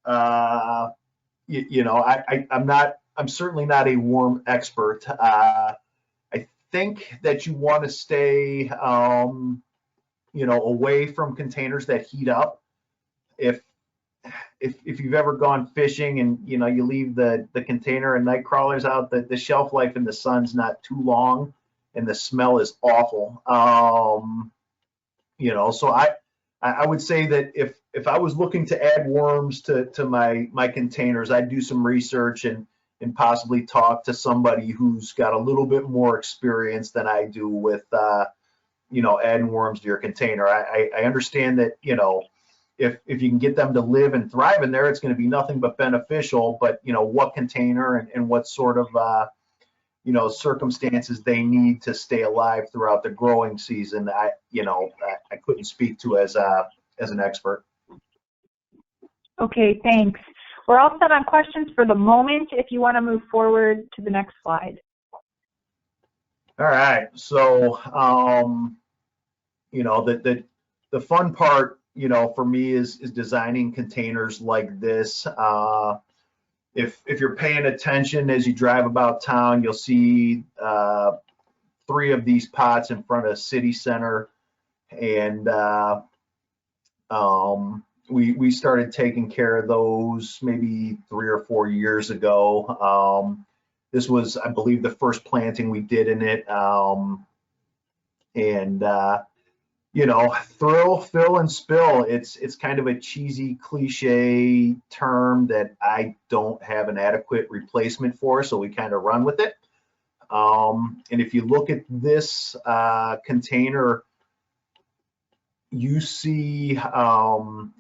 I'm certainly not a worm expert. I think that you want to stay, away from containers that heat up. If you've ever gone fishing and you leave the container and night crawlers out, the shelf life in the sun's not too long, and the smell is awful. So I would say that if I was looking to add worms to my containers, I'd do some research and possibly talk to somebody who's got a little bit more experience than I do with adding worms to your container. I understand that if you can get them to live and thrive in there, it's going to be nothing but beneficial. But what container and what sort of circumstances they need to stay alive throughout the growing season, I couldn't speak to as an expert. Okay, thanks. We're all set on questions for the moment. If you want to move forward to the next slide. All right. So the fun part for me is designing containers like this. If you're paying attention as you drive about town, you'll see 3 of these pots in front of City Center, and we started taking care of those maybe 3 or 4 years ago. This was, I believe, the first planting we did in it, thrill, fill, and spill. It's kind of a cheesy cliche term that I don't have an adequate replacement for, so we kind of run with it. And if you look at this container, you see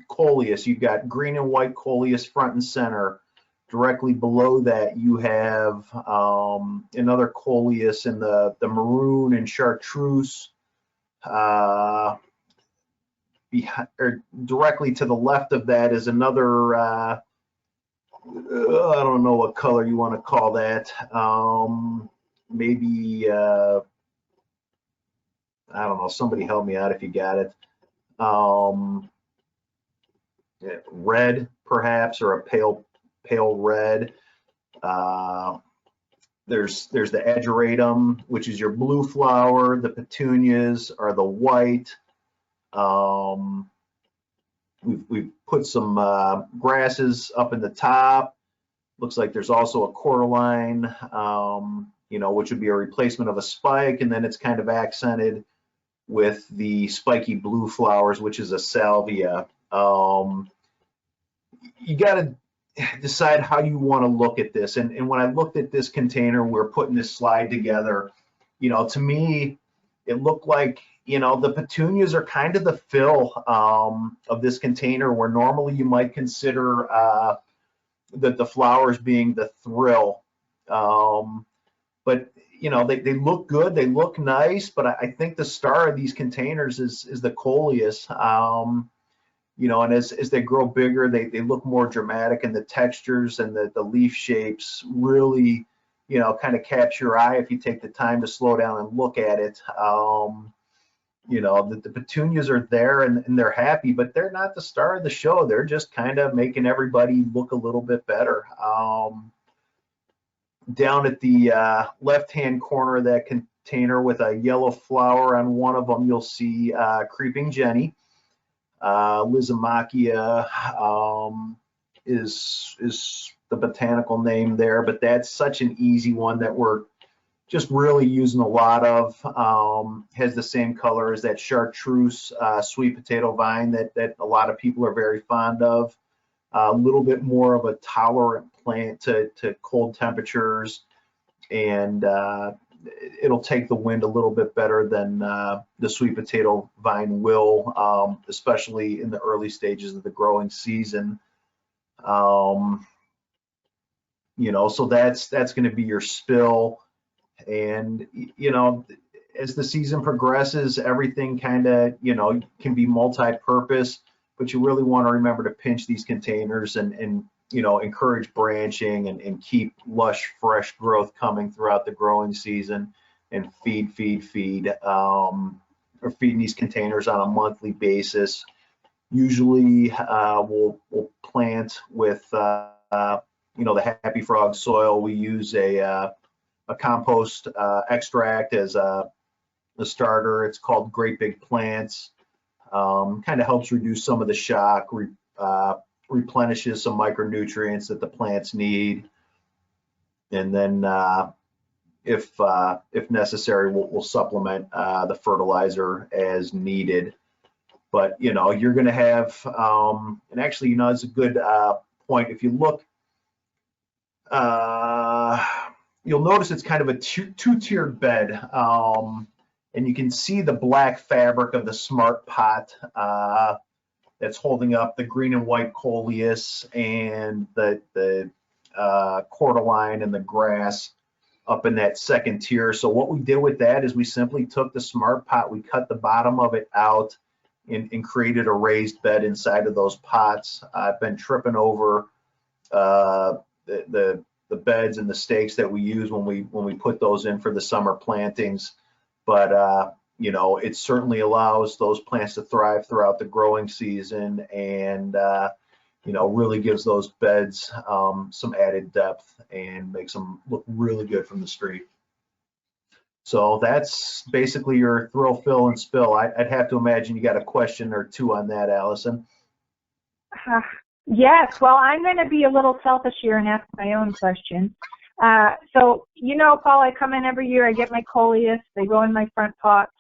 coleus. You've got green and white coleus front and center. Directly below that, you have another coleus in the maroon and chartreuse. Directly to the left of that is another, I don't know what color you want to call that. Maybe, I don't know, somebody help me out if you got it. Red, perhaps, or a pale red. There's the ageratum, which is your blue flower. The petunias are the white. We've put some grasses up in the top. Looks like there's also a cordyline, which would be a replacement of a spike, and then it's kind of accented with the spiky blue flowers, which is a salvia. You got to decide how you want to look at this. And when I looked at this container, we're putting this slide together, to me, it looked like, the petunias are kind of the fill of this container, where normally you might consider the flowers being the thrill. But, they look good, they look nice, but I think the star of these containers is the coleus. And as they grow bigger, they look more dramatic, and the textures and the leaf shapes really, kind of catch your eye if you take the time to slow down and look at it. The petunias are there and they're happy, but they're not the star of the show. They're just kind of making everybody look a little bit better. Down at the left-hand corner of that container with a yellow flower on one of them, you'll see Creeping Jenny. Lysimachia is the botanical name there, but that's such an easy one that we're just really using a lot of. Has the same color as that chartreuse sweet potato vine that a lot of people are very fond of. A little bit more of a tolerant plant to cold temperatures, and it'll take the wind a little bit better than the sweet potato vine will, especially in the early stages of the growing season. So that's going to be your spill. And, as the season progresses, everything kind of, can be multi-purpose, but you really want to remember to pinch these containers and encourage branching and keep lush, fresh growth coming throughout the growing season, and feed, or feeding these containers on a monthly basis. Usually we'll plant with, the Happy Frog soil. We use a compost extract as a starter. It's called Great Big Plants. Kind of helps reduce some of the shock, replenishes some micronutrients that the plants need, and then if necessary, we'll supplement the fertilizer as needed. But you're going to have, and actually, it's a good point. If you look, you'll notice it's kind of a two-tiered bed, and you can see the black fabric of the Smart Pot that's holding up the green and white coleus and the cordyline and the grass up in that second tier. So what we did with that is we simply took the Smart Pot, we cut the bottom of it out, and created a raised bed inside of those pots. I've been tripping over the beds and the stakes that we use when we put those in for the summer plantings, but it certainly allows those plants to thrive throughout the growing season, and really gives those beds some added depth and makes them look really good from the street. So that's basically your thrill, fill, and spill. I'd have to imagine you got a question or two on that, Allison. Yes, well, I'm going to be a little selfish here and ask my own question. So, Paul, I come in every year, I get my coleus, they go in my front pots.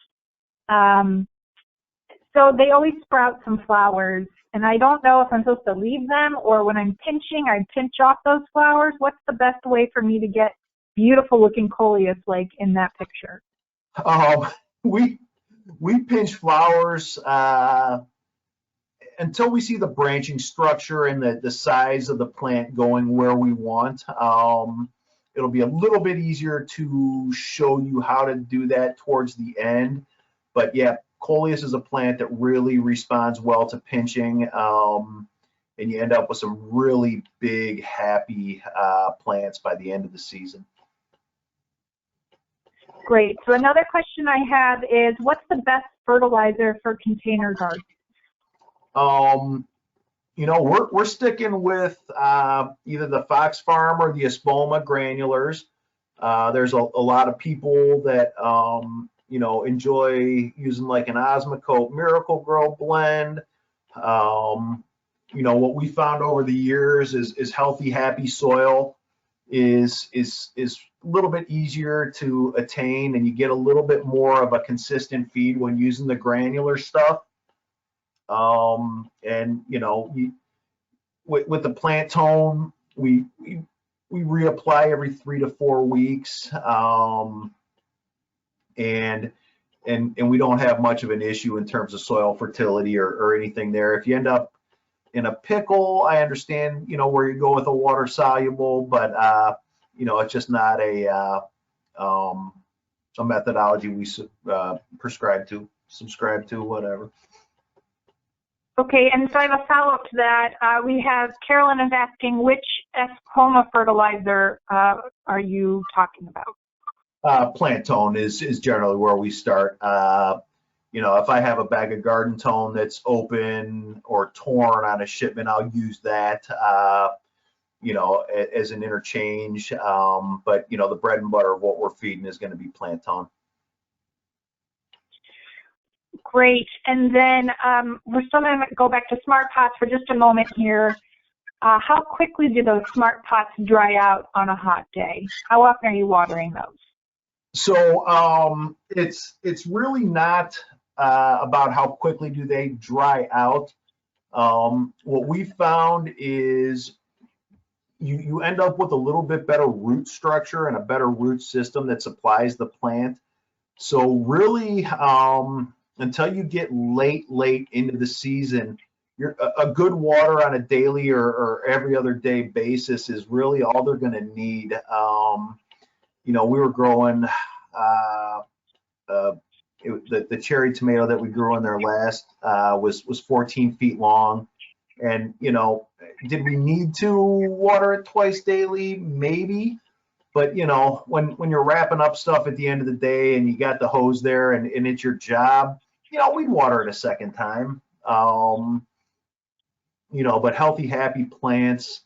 So they always sprout some flowers, and I don't know if I'm supposed to leave them, or when I'm pinching, I pinch off those flowers. What's the best way for me to get beautiful looking coleus like in that picture? We pinch flowers until we see the branching structure and the size of the plant going where we want. It'll be a little bit easier to show you how to do that towards the end. But yeah, coleus is a plant that really responds well to pinching, and you end up with some really big, happy plants by the end of the season. Great. So another question I have is, what's the best fertilizer for container gardens? We're sticking with either the Fox Farm or the Espoma granulars. There's a lot of people that enjoy using like an Osmocote Miracle Grow blend. What we found over the years is healthy, happy soil is a little bit easier to attain, and you get a little bit more of a consistent feed when using the granular stuff. With the plant tone, we reapply every 3 to 4 weeks, and we don't have much of an issue in terms of soil fertility or anything there. If you end up in a pickle, I understand where you go with a water soluble, but it's just not a a methodology we subscribe to, whatever. Okay, and so I have a follow-up to that. We have Carolyn is asking, which Espoma fertilizer are you talking about? Plant tone is generally where we start. If I have a bag of garden tone that's open or torn on a shipment, I'll use that, as an interchange. But the bread and butter of what we're feeding is going to be plant tone. Great. And then we're still going to go back to smart pots for just a moment here. How quickly do those smart pots dry out on a hot day? How often are you watering those? So it's really not about how quickly do they dry out. What we found is you end up with a little bit better root structure and a better root system that supplies the plant. So really, until you get late into the season, a good water on a daily or every other day basis is really all they're going to need. We were growing the cherry tomato that we grew in there last was 14 feet long. And, did we need to water it twice daily? Maybe. But, when you're wrapping up stuff at the end of the day and you got the hose there and it's your job, we'd water it a second time. But healthy, happy plants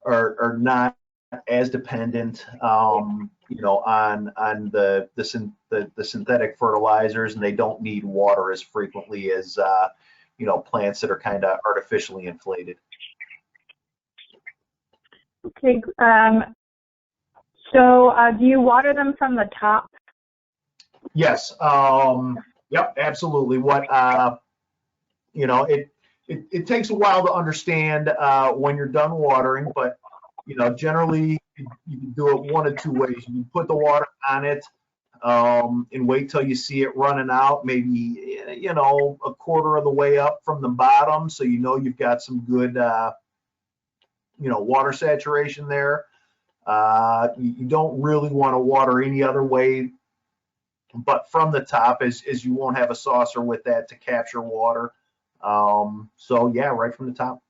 are not as dependent, on the synthetic fertilizers, and they don't need water as frequently as, plants that are kind of artificially inflated. Okay. So do you water them from the top? Yes. Yep, absolutely. What, it takes a while to understand when you're done watering, but, generally you can do it one of two ways. You can put the water on it and wait till you see it running out, maybe, a quarter of the way up from the bottom. So, you've got some good, water saturation there. You don't really want to water any other way but from the top, as you won't have a saucer with that to capture water. So yeah, right from the top.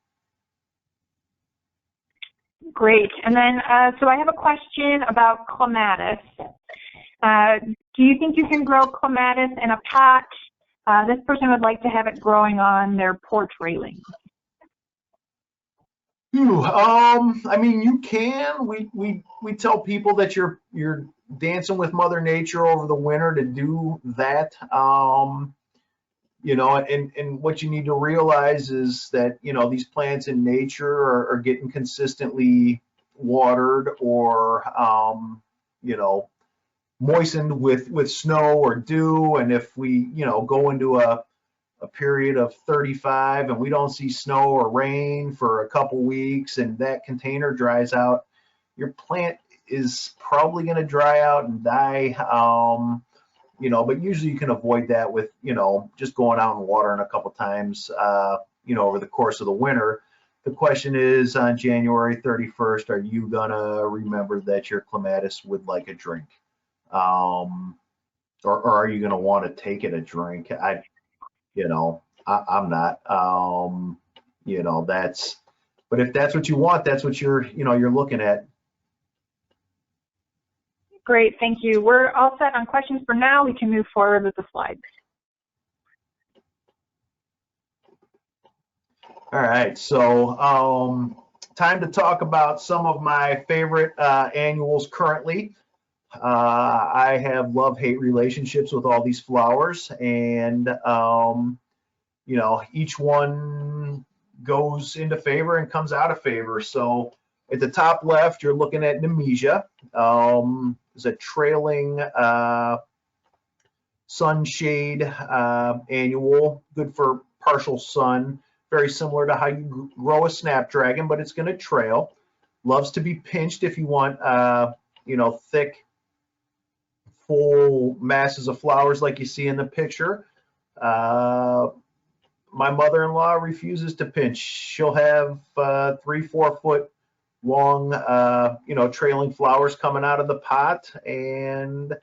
Great. And then, so I have a question about clematis. Do you think you can grow clematis in a pot? This person would like to have it growing on their porch railing. I mean, you can. We tell people that you're dancing with Mother Nature over the winter to do that. And what you need to realize is that, these plants in nature are getting consistently watered or, moistened with snow or dew. And if we, go into a period of 35 and we don't see snow or rain for a couple weeks and that container dries out, your plant is probably going to dry out and die. But usually you can avoid that with, just going out and watering a couple times, over the course of the winter. The question is, on January 31st, are you going to remember that your clematis would like a drink? Or are you going to want to take it a drink? I'm not. But if that's what you want, that's what you're looking at. Great, thank you. We're all set on questions for now. We can move forward with the slides. All right, so time to talk about some of my favorite annuals currently. I have love-hate relationships with all these flowers, and each one goes into favor and comes out of favor. So at the top left, you're looking at Nemesia. It's a trailing sunshade annual, good for partial sun, very similar to how you grow a snapdragon, but it's going to trail. Loves to be pinched if you want, thick, full masses of flowers like you see in the picture. My mother-in-law refuses to pinch. She'll have 3-4 foot long, trailing flowers coming out of the pot, and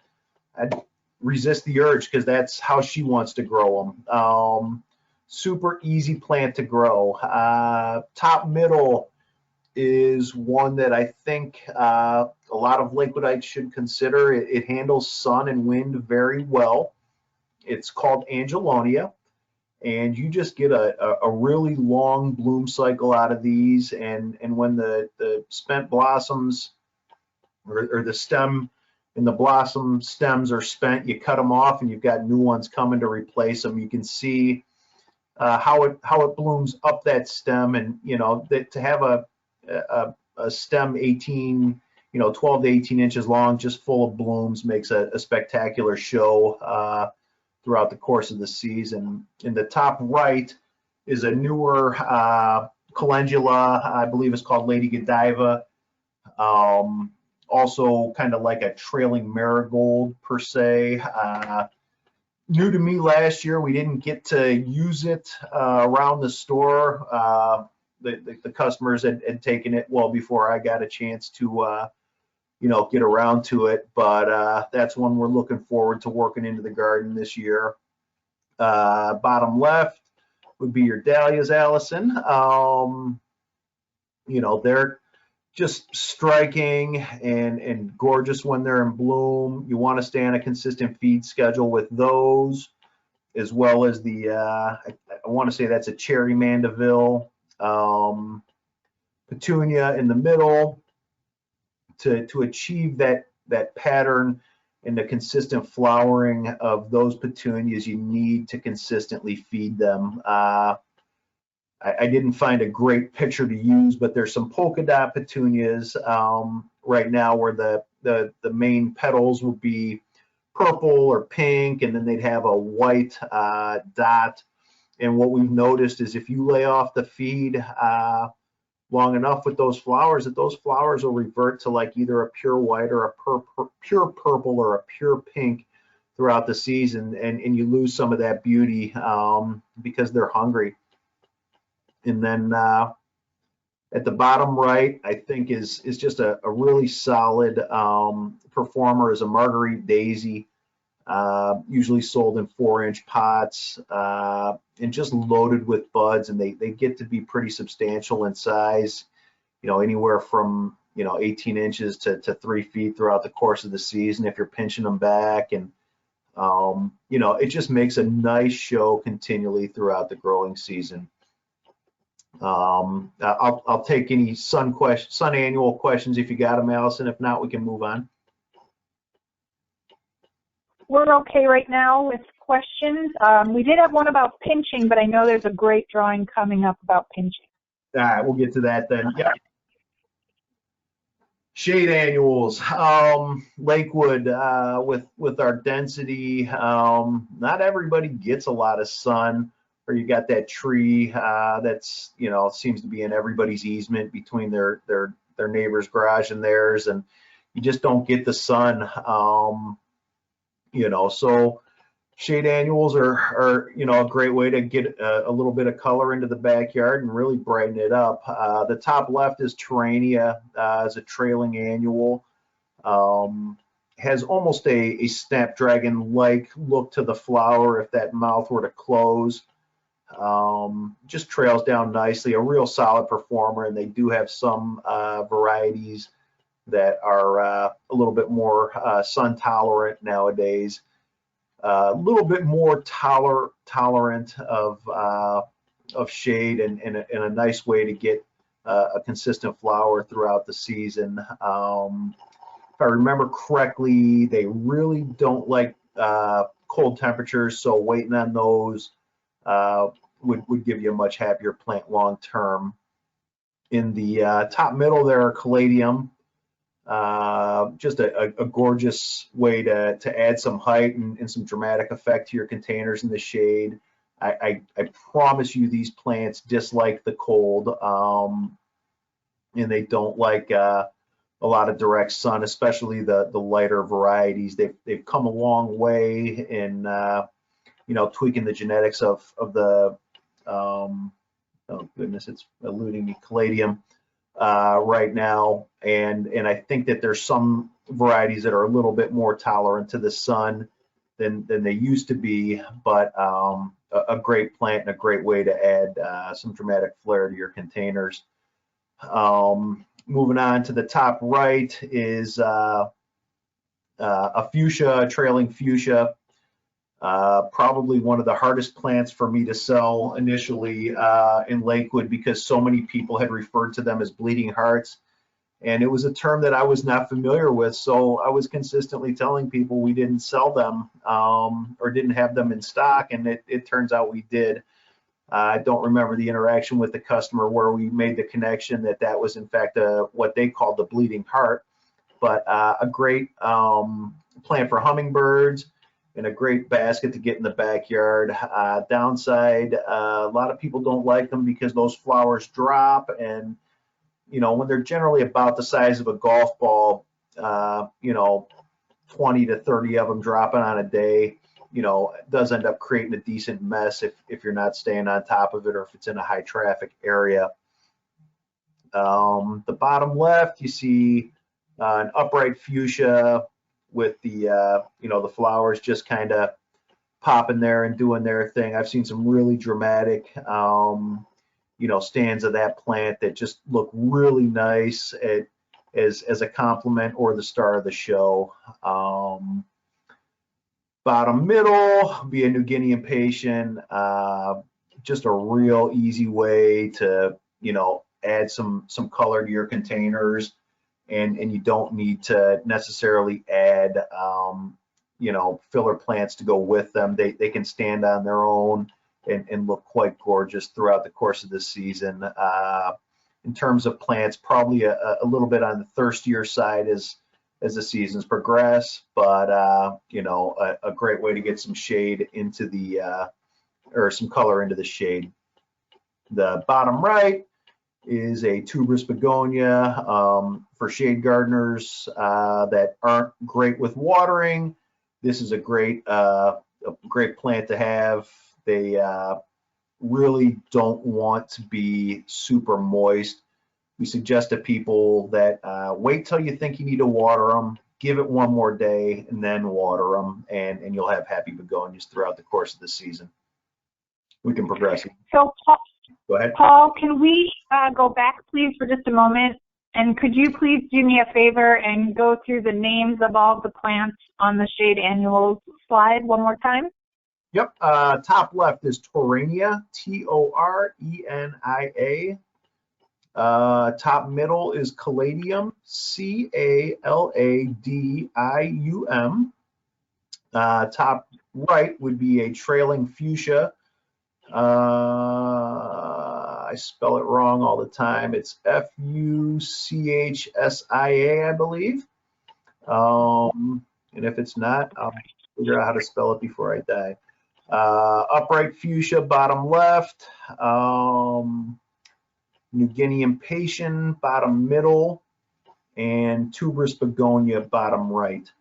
I'd resist the urge because that's how she wants to grow them. Super easy plant to grow. Top middle is one that I think a lot of Lakewoodites should consider. It handles sun and wind very well. It's called Angelonia, and you just get a really long bloom cycle out of these. And when the spent blossoms or the stem and the blossom stems are spent, you cut them off and you've got new ones coming to replace them. You can see how it blooms up that stem, and to have a stem 12 to 18 inches long, just full of blooms, makes a spectacular show throughout the course of the season. In the top right is a newer calendula, I believe it's called Lady Godiva. Also kind of like a trailing marigold per se. New to me last year, we didn't get to use it around the store. The customers had taken it well before I got a chance to get around to it, but that's one we're looking forward to working into the garden this year. Bottom left would be your dahlias, Allison. They're just striking and gorgeous when they're in bloom. You want to stay on a consistent feed schedule with those, as well as the I want to say that's a cherry mandeville. Petunia in the middle. To achieve that pattern and the consistent flowering of those petunias, you need to consistently feed them. I didn't find a great picture to use, but there's some polka dot petunias right now where the main petals would be purple or pink, and then they'd have a white dot. And what we've noticed is if you lay off the feed long enough with those flowers, that those flowers will revert to like either a pure white or a pure purple or a pure pink throughout the season, and you lose some of that beauty because they're hungry. And then at the bottom right, I think is just a really solid performer is a Marguerite Daisy, usually sold in 4-inch pots and just loaded with buds, and they get to be pretty substantial in size, anywhere from 18 inches to 3 feet throughout the course of the season if you're pinching them back. And it just makes a nice show continually throughout the growing season. I'll take any sun annual questions if you got them, Allison. If not, we can move on. We're okay right now with questions. We did have one about pinching, but I know there's a great drawing coming up about pinching. All right, we'll get to that then. Yeah. Shade annuals, Lakewood, with our density, not everybody gets a lot of sun. Or you got that tree that's seems to be in everybody's easement between their neighbor's garage and theirs, and you just don't get the sun. So shade annuals are a great way to get a little bit of color into the backyard and really brighten it up. The top left is Terrania, as a trailing annual. Has almost a snapdragon-like look to the flower if that mouth were to close. Just trails down nicely, a real solid performer, and they do have some varieties that are a little bit more sun tolerant nowadays, a little bit more tolerant of shade, and a nice way to get a consistent flower throughout the season. If I remember correctly, they really don't like cold temperatures, so waiting on those would give you a much happier plant long term. In the top middle there are Caladium, just a gorgeous way to add some height and some dramatic effect to your containers in the shade. I promise you these plants dislike the cold, and they don't like a lot of direct sun, especially the lighter varieties. They've come a long way in tweaking the genetics of the oh goodness, it's eluding me, Caladium. right now, and I think that there's some varieties that are a little bit more tolerant to the sun than they used to be, but a great plant and a great way to add some dramatic flair to your containers. Moving on to the top right is a fuchsia, a trailing fuchsia. Probably one of the hardest plants for me to sell initially in Lakewood, because so many people had referred to them as bleeding hearts. And it was a term that I was not familiar with. So I was consistently telling people we didn't sell them or didn't have them in stock. And it turns out we did. I don't remember the interaction with the customer where we made the connection that that was in fact what they called the bleeding heart, but a great plant for hummingbirds and a great basket to get in the backyard. Downside, a lot of people don't like them because those flowers drop, and you know, when they're generally about the size of a golf ball, you know, 20 to 30 of them dropping on a day, you know, it does end up creating a decent mess if you're not staying on top of it, or if it's in a high traffic area. The bottom left, you see an upright fuchsia with the, you know, the flowers just kind of popping there and doing their thing. I've seen some really dramatic, you know, stands of that plant that just look really nice as a compliment or the star of the show. Bottom middle be a New Guinea impatient, just a real easy way to, you know, add some color to your containers, and you don't need to necessarily add, you know, filler plants to go with them. They can stand on their own and look quite gorgeous throughout the course of the season. In terms of plants, probably a little bit on the thirstier side as the seasons progress, but you know, a great way to get some shade into the or some color into the shade. The bottom right is a tuberous begonia for shade gardeners that aren't great with watering. This is a great plant to have. They really don't want to be super moist. We suggest to people that wait till you think you need to water them, give it one more day, and then water them, and you'll have happy begonias throughout the course of the season. We can progress. So, Paul, go ahead. Paul, can we go back, please, for just a moment? And could you please do me a favor and go through the names of all the plants on the Shade Annuals slide one more time? Yep. Top left is Torania, Torenia. Top middle is Caladium, Caladium. Top right would be a trailing fuchsia. I spell it wrong all the time. It's Fuchsia, I believe. And if it's not, I'll figure out how to spell it before I die. Upright fuchsia, bottom left. New Guinea impatient, bottom middle, and tuberous begonia, bottom right.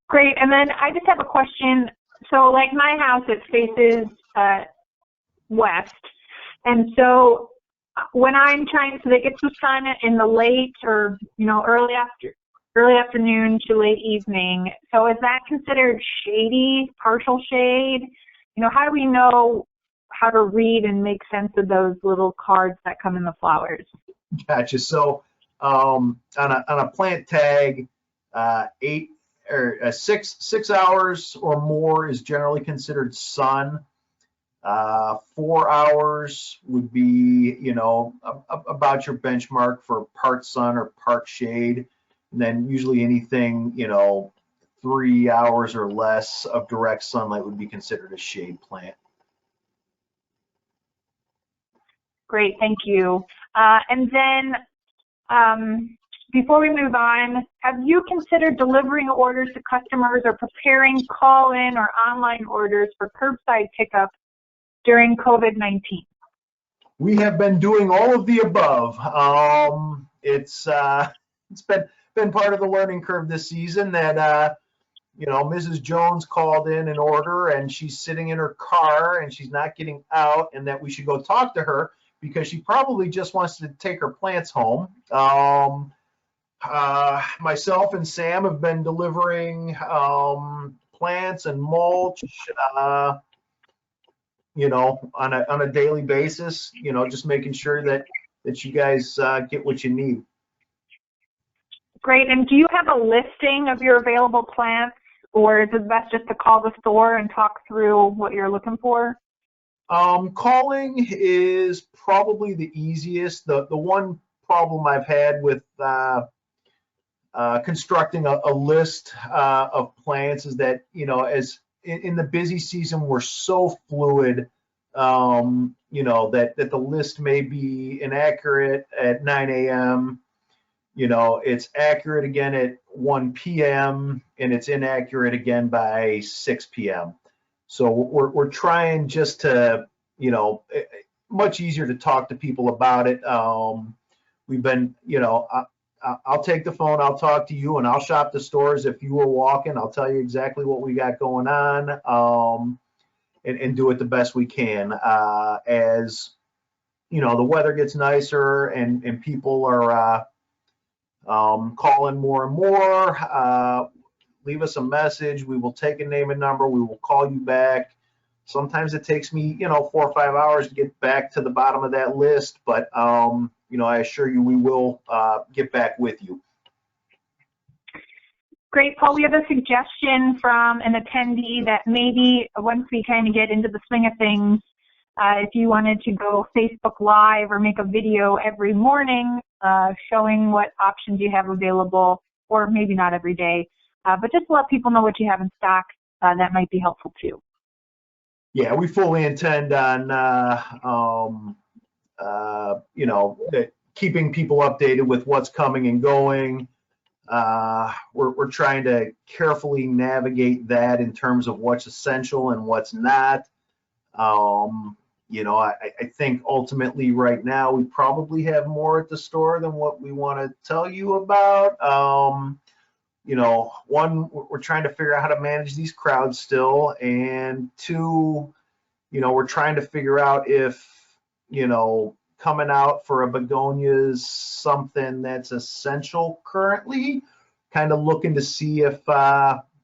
Great. And then I just have a question. So, like my house, it faces west, and so when I'm trying to get some sun in the late or early afternoon to late evening, so is that considered shady, partial shade? How do we know how to read and make sense of those little cards that come in the flowers? Gotcha. So on a plant tag, 6 hours or more is generally considered sun. 4 hours would be, about your benchmark for part sun or part shade. And then usually anything, 3 hours or less of direct sunlight would be considered a shade plant. Great, thank you. And then before we move on, have you considered delivering orders to customers or preparing call-in or online orders for curbside pickup during COVID-19? We have been doing all of the above. It's been part of the learning curve this season that Mrs. Jones called in an order and she's sitting in her car and she's not getting out, and that we should go talk to her because she probably just wants to take her plants home. Myself and Sam have been delivering plants and mulch, you know, on a daily basis. You know, just making sure that you guys get what you need. Great. And do you have a listing of your available plants, or is it best just to call the store and talk through what you're looking for? Calling is probably the easiest. The one problem I've had with constructing a list of plants is that, you know, as in the busy season, we're so fluid, you know, that the list may be inaccurate at 9 a.m. You know, it's accurate again at 1 p.m. and it's inaccurate again by 6 p.m. So we're trying just to, you know, much easier to talk to people about it. We've been, you know, I'll take the phone, I'll talk to you, and I'll shop the stores. If you were walking, I'll tell you exactly what we got going on, and do it the best we can. As you know, the weather gets nicer and people are calling more and more. Leave us a message. We will take a name and number. We will call you back. Sometimes it takes me, you know, 4 or 5 hours to get back to the bottom of that list, but you know, I assure you we will get back with you. Great, Paul. We have a suggestion from an attendee that maybe once we kind of get into the swing of things, if you wanted to go Facebook Live or make a video every morning showing what options you have available, or maybe not every day, but just to let people know what you have in stock, that might be helpful too. Yeah, we fully intend on, you know, keeping people updated with what's coming and going. We're trying to carefully navigate that in terms of what's essential and what's not. You know, I think ultimately right now we probably have more at the store than what we want to tell you about. You know, one, we're trying to figure out how to manage these crowds still, and two, you know, we're trying to figure out if, you know, coming out for a begonia is something that's essential currently. Kind of looking to see if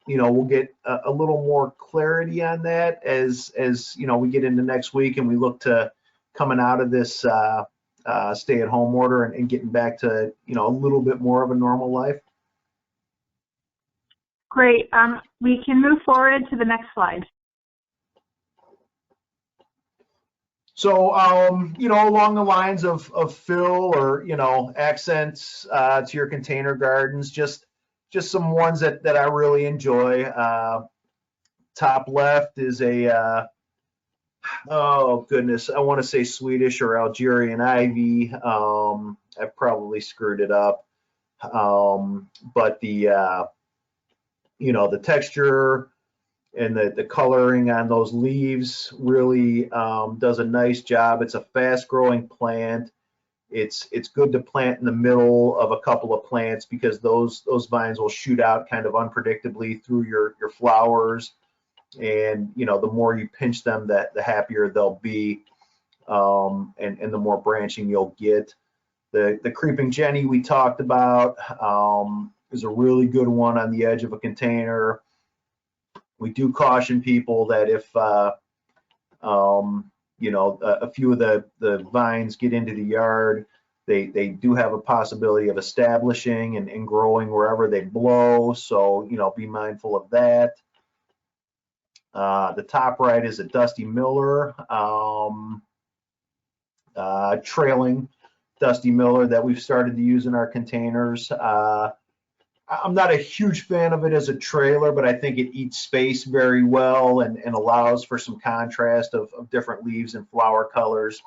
you know, we'll get a little more clarity on that as you know, we get into next week and we look to coming out of this stay-at-home order and getting back to, you know, a little bit more of a normal life. Great. We can move forward to the next slide. So, you know, along the lines of fill or, you know, accents to your container gardens, just some ones that I really enjoy. Top left is a, oh goodness, I want to say Swedish or Algerian ivy. I probably screwed it up. But the, you know, the texture and the coloring on those leaves really does a nice job. It's a fast growing plant. It's good to plant in the middle of a couple of plants because those vines will shoot out kind of unpredictably through your flowers. And, you know, the more you pinch them, the happier they'll be, and the more branching you'll get. The creeping Jenny we talked about is a really good one on the edge of a container. We do caution people that if you know, a few of the vines get into the yard, they do have a possibility of establishing and growing wherever they blow. So, you know, be mindful of that. The top right is a Dusty Miller, trailing Dusty Miller that we've started to use in our containers. I'm not a huge fan of it as a trailer, but I think it eats space very well and allows for some contrast of different leaves and flower colors.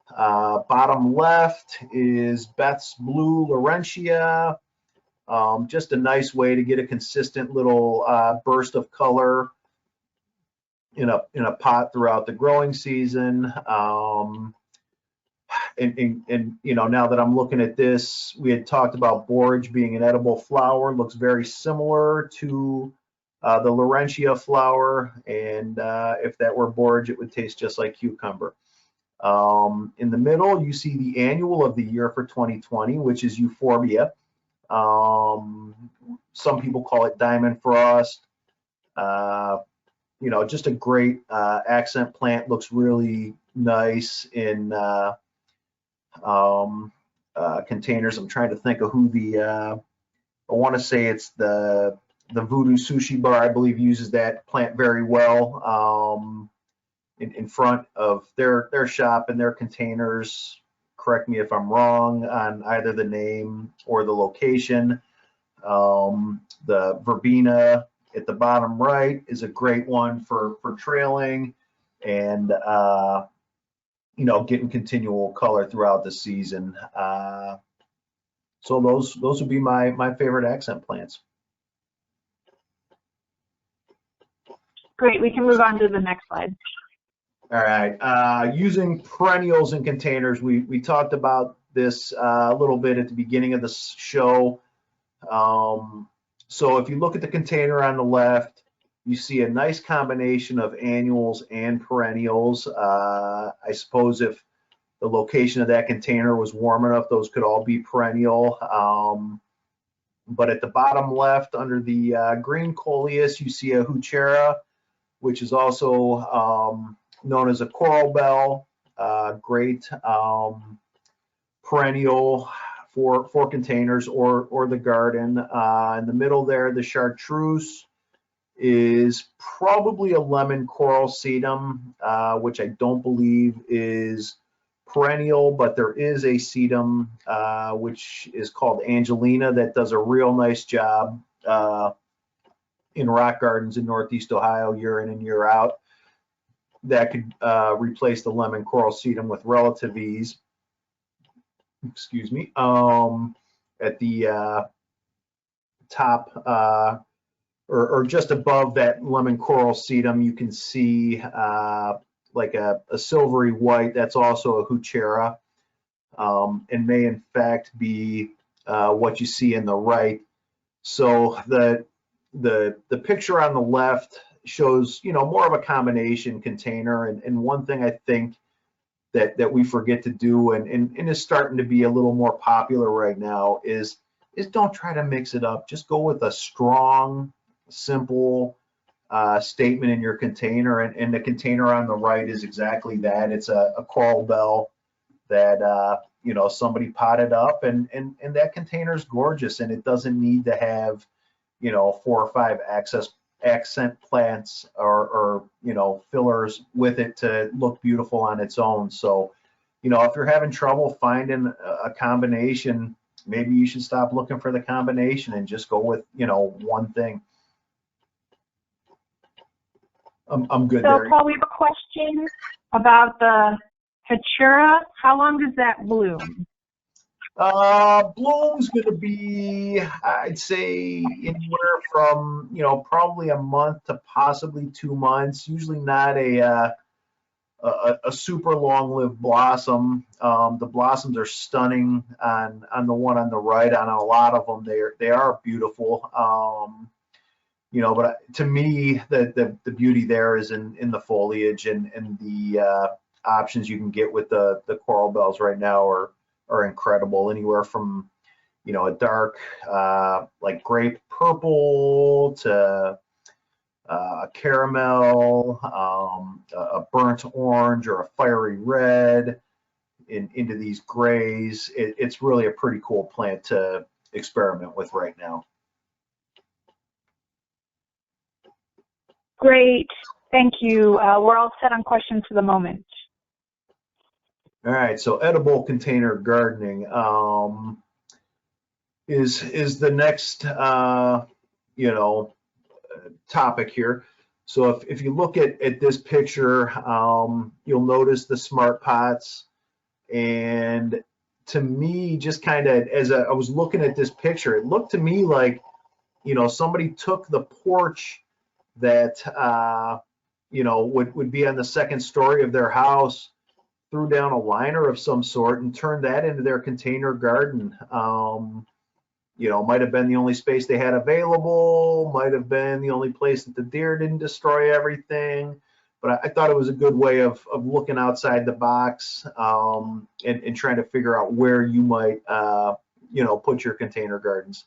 Bottom left is Beth's Blue Laurentia. Just a nice way to get a consistent little burst of color in a pot throughout the growing season. And you know, now that I'm looking at this, we had talked about borage being an edible flower. Looks very similar to the Laurentia flower, and if that were borage, it would taste just like cucumber. In the middle, you see the annual of the year for 2020, which is Euphorbia. Some people call it Diamond Frost. Just a great accent plant. Looks really nice in containers. I'm trying to think of who I want to say it's the Voodoo Sushi Bar, I believe, uses that plant very well in front of their shop and their containers. Correct me if I'm wrong on either the name or the location. The Verbena at the bottom right is a great one for trailing and getting continual color throughout the season. So those would be my favorite accent plants. Great, we can move on to the next slide. All right, using perennials in containers. We talked about this a little bit at the beginning of the show. So if you look at the container on the left, you see a nice combination of annuals and perennials. I suppose if the location of that container was warm enough, those could all be perennial. But at the bottom left, under the green coleus, you see a Heuchera, which is also known as a coral bell. Great perennial for containers or the garden. In the middle there, the chartreuse is probably a lemon coral sedum, which I don't believe is perennial, but there is a sedum which is called Angelina that does a real nice job in rock gardens in Northeast Ohio year in and year out. That could replace the lemon coral sedum with relative ease. Excuse me. At the top or just above that lemon coral sedum, you can see like a silvery white. That's also a Heuchera, and may in fact be what you see in the right. So the picture on the left shows more of a combination container, and one thing I think that we forget to do and is starting to be a little more popular right now is don't try to mix it up. Just go with a strong, simple statement in your container, and the container on the right is exactly that. It's a coral bell that somebody potted up, and that container is gorgeous, and it doesn't need to have 4 or 5 accent plants or fillers with it to look beautiful on its own. So if you're having trouble finding a combination, maybe you should stop looking for the combination and just go with one thing. I'm good there. So Paul, we have a question about the Heuchera. How long does that bloom? Bloom's going to be, I'd say, anywhere from probably a month to possibly 2 months. Usually not a super long-lived blossom. The blossoms are stunning on the one on the right. On a lot of them, they are beautiful. But to me, the beauty there is in the foliage, and the options you can get with the coral bells right now are incredible. Anywhere from a dark like grape purple to caramel, a burnt orange, or a fiery red, into these grays. It's really a pretty cool plant to experiment with right now. Great, thank you. We're all set on questions for the moment. All right, so edible container gardening is the next topic here. So if you look at this picture, you'll notice the smart pots, and to me, just kind of as I was looking at this picture, it looked to me like somebody took the porch that would be on the second story of their house, threw down a liner of some sort, and turned that into their container garden. Might have been the only space they had available, might have been the only place that the deer didn't destroy everything. but I thought it was a good way of looking outside the box, and trying to figure out where you might, put your container gardens.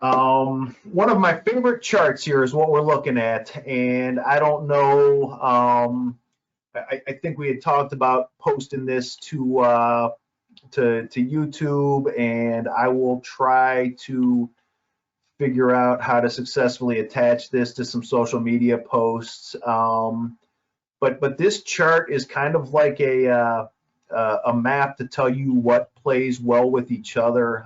One of my favorite charts here is what we're looking at, and I don't know. I think we had talked about posting this to YouTube, and I will try to figure out how to successfully attach this to some social media posts. But this chart is kind of like a map to tell you what plays well with each other.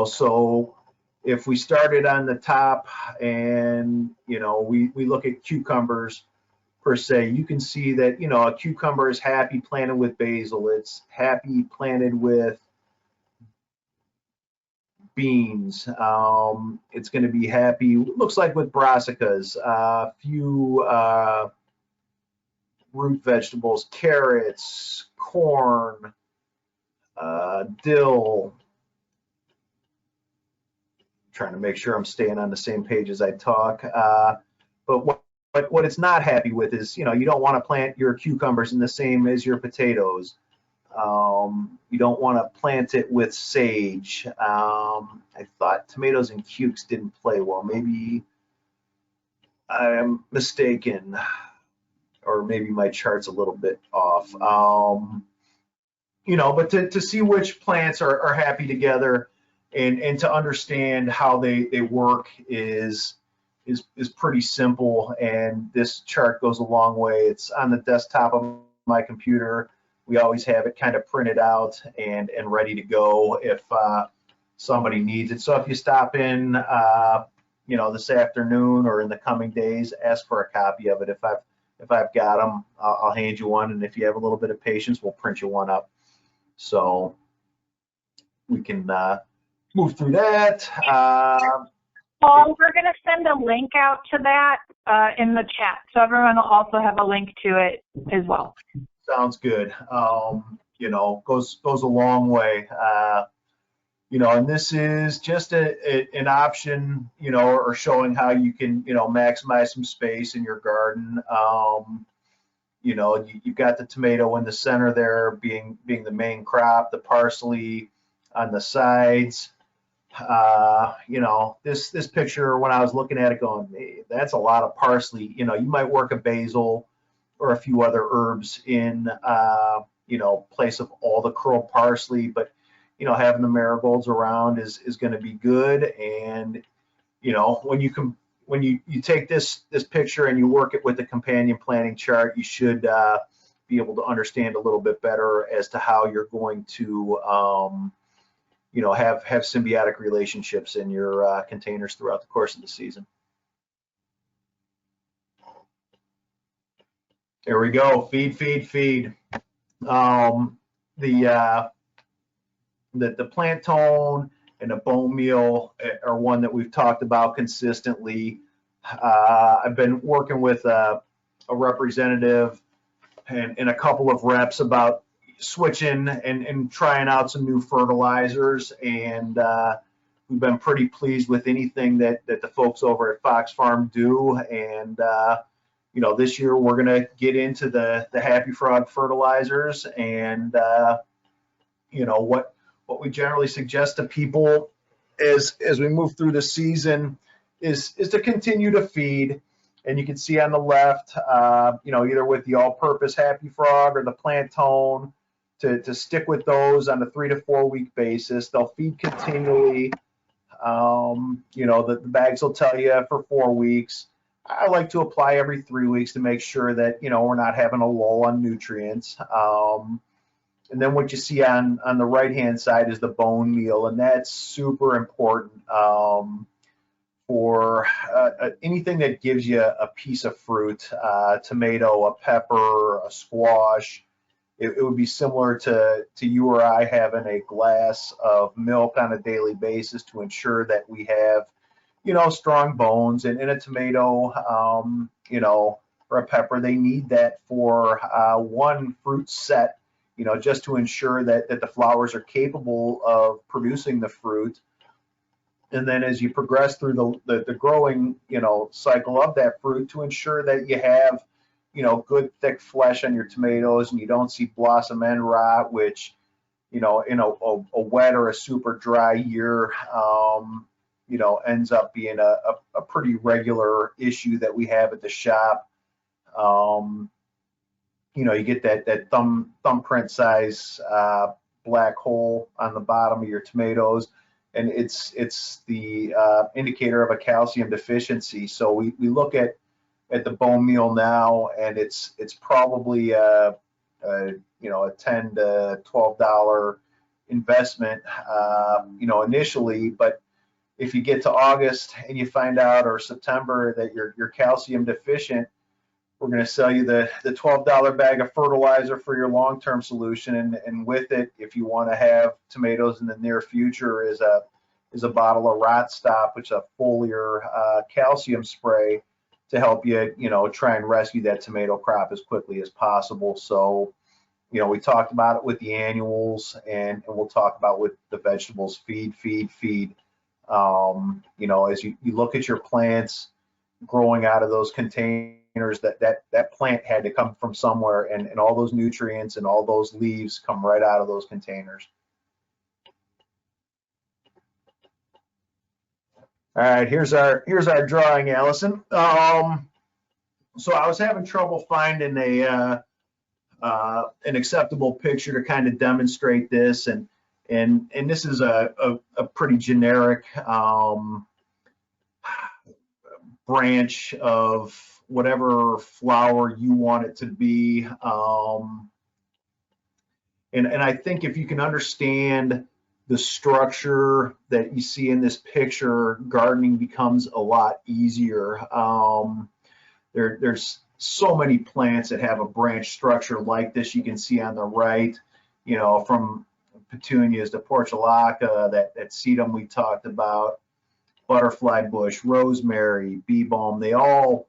So if we started on the top and, we look at cucumbers per se, you can see that, a cucumber is happy planted with basil. It's happy planted with beans. It's going to be happy, looks like, with brassicas, a few root vegetables, carrots, corn, dill. Trying to make sure I'm staying on the same page as I talk. But what it's not happy with is, you don't want to plant your cucumbers in the same as your potatoes. You don't want to plant it with sage. I thought tomatoes and cukes didn't play well. Maybe I'm mistaken, or maybe my chart's a little bit off. But to see which plants are happy together, and to understand how they work is pretty simple, and this chart goes a long way. It's on the desktop of my computer. We always have it kind of printed out and ready to go if somebody needs it. So if you stop in, this afternoon or in the coming days, ask for a copy of it. If I've got them, I'll hand you one, and if you have a little bit of patience, we'll print you one up. So we can move through that. Paul, we're going to send a link out to that in the chat, so everyone will also have a link to it as well. Sounds good. Goes a long way. And this is just an option, or showing how you can, maximize some space in your garden. You've got the tomato in the center there, being the main crop, the parsley on the sides. This picture, when I was looking at it, going, hey, that's a lot of parsley. You might work a basil or a few other herbs in, place of all the curled parsley, but having the marigolds around is going to be good. And when you take this picture and you work it with the companion planting chart, you should be able to understand a little bit better as to how you're going to have symbiotic relationships in your containers throughout the course of the season. There we go. Feed. The plant tone and the bone meal are one that we've talked about consistently. I've been working with a representative and a couple of reps about switching and trying out some new fertilizers, and we've been pretty pleased with anything that the folks over at Fox Farm do. And this year we're going to get into the Happy Frog fertilizers, and what we generally suggest to people as we move through the season is to continue to feed. And you can see on the left, either with the all-purpose Happy Frog or the plant tone, to stick with those on a 3 to 4 week basis. They'll feed continually. The bags will tell you for 4 weeks. I like to apply every 3 weeks to make sure that, we're not having a lull on nutrients. And then what you see on the right-hand side is the bone meal, and that's super important for anything that gives you a piece of fruit, tomato, a pepper, a squash. It would be similar to you or I having a glass of milk on a daily basis to ensure that we have, strong bones. And in a tomato, or a pepper, they need that for one fruit set, just to ensure that the flowers are capable of producing the fruit. And then as you progress through the growing, cycle of that fruit, to ensure that you have, good thick flesh on your tomatoes and you don't see blossom end rot, which, in a wet or a super dry year, ends up being a pretty regular issue that we have at the shop. You get that thumbprint size black hole on the bottom of your tomatoes, and it's the indicator of a calcium deficiency. So we look at the bone meal now, and it's probably a $10 to $12 investment, initially. But if you get to August and you find out, or September, that you're calcium deficient, we're going to sell you the $12 bag of fertilizer for your long-term solution, and with it, if you want to have tomatoes in the near future, is a bottle of Rot Stop, which is a foliar calcium spray to help you, try and rescue that tomato crop as quickly as possible. So, we talked about it with the annuals, and we'll talk about with the vegetables. Feed. As you look at your plants growing out of those containers, that plant had to come from somewhere, and all those nutrients and all those leaves come right out of those containers. All right, here's our drawing, Allison. So I was having trouble finding an acceptable picture to kind of demonstrate this, and this is a pretty generic branch of whatever flower you want it to be. And I think if you can understand the structure that you see in this picture, gardening becomes a lot easier. There's so many plants that have a branch structure like this. You can see on the right, from petunias to portulaca, that sedum we talked about, butterfly bush, rosemary, bee balm. They all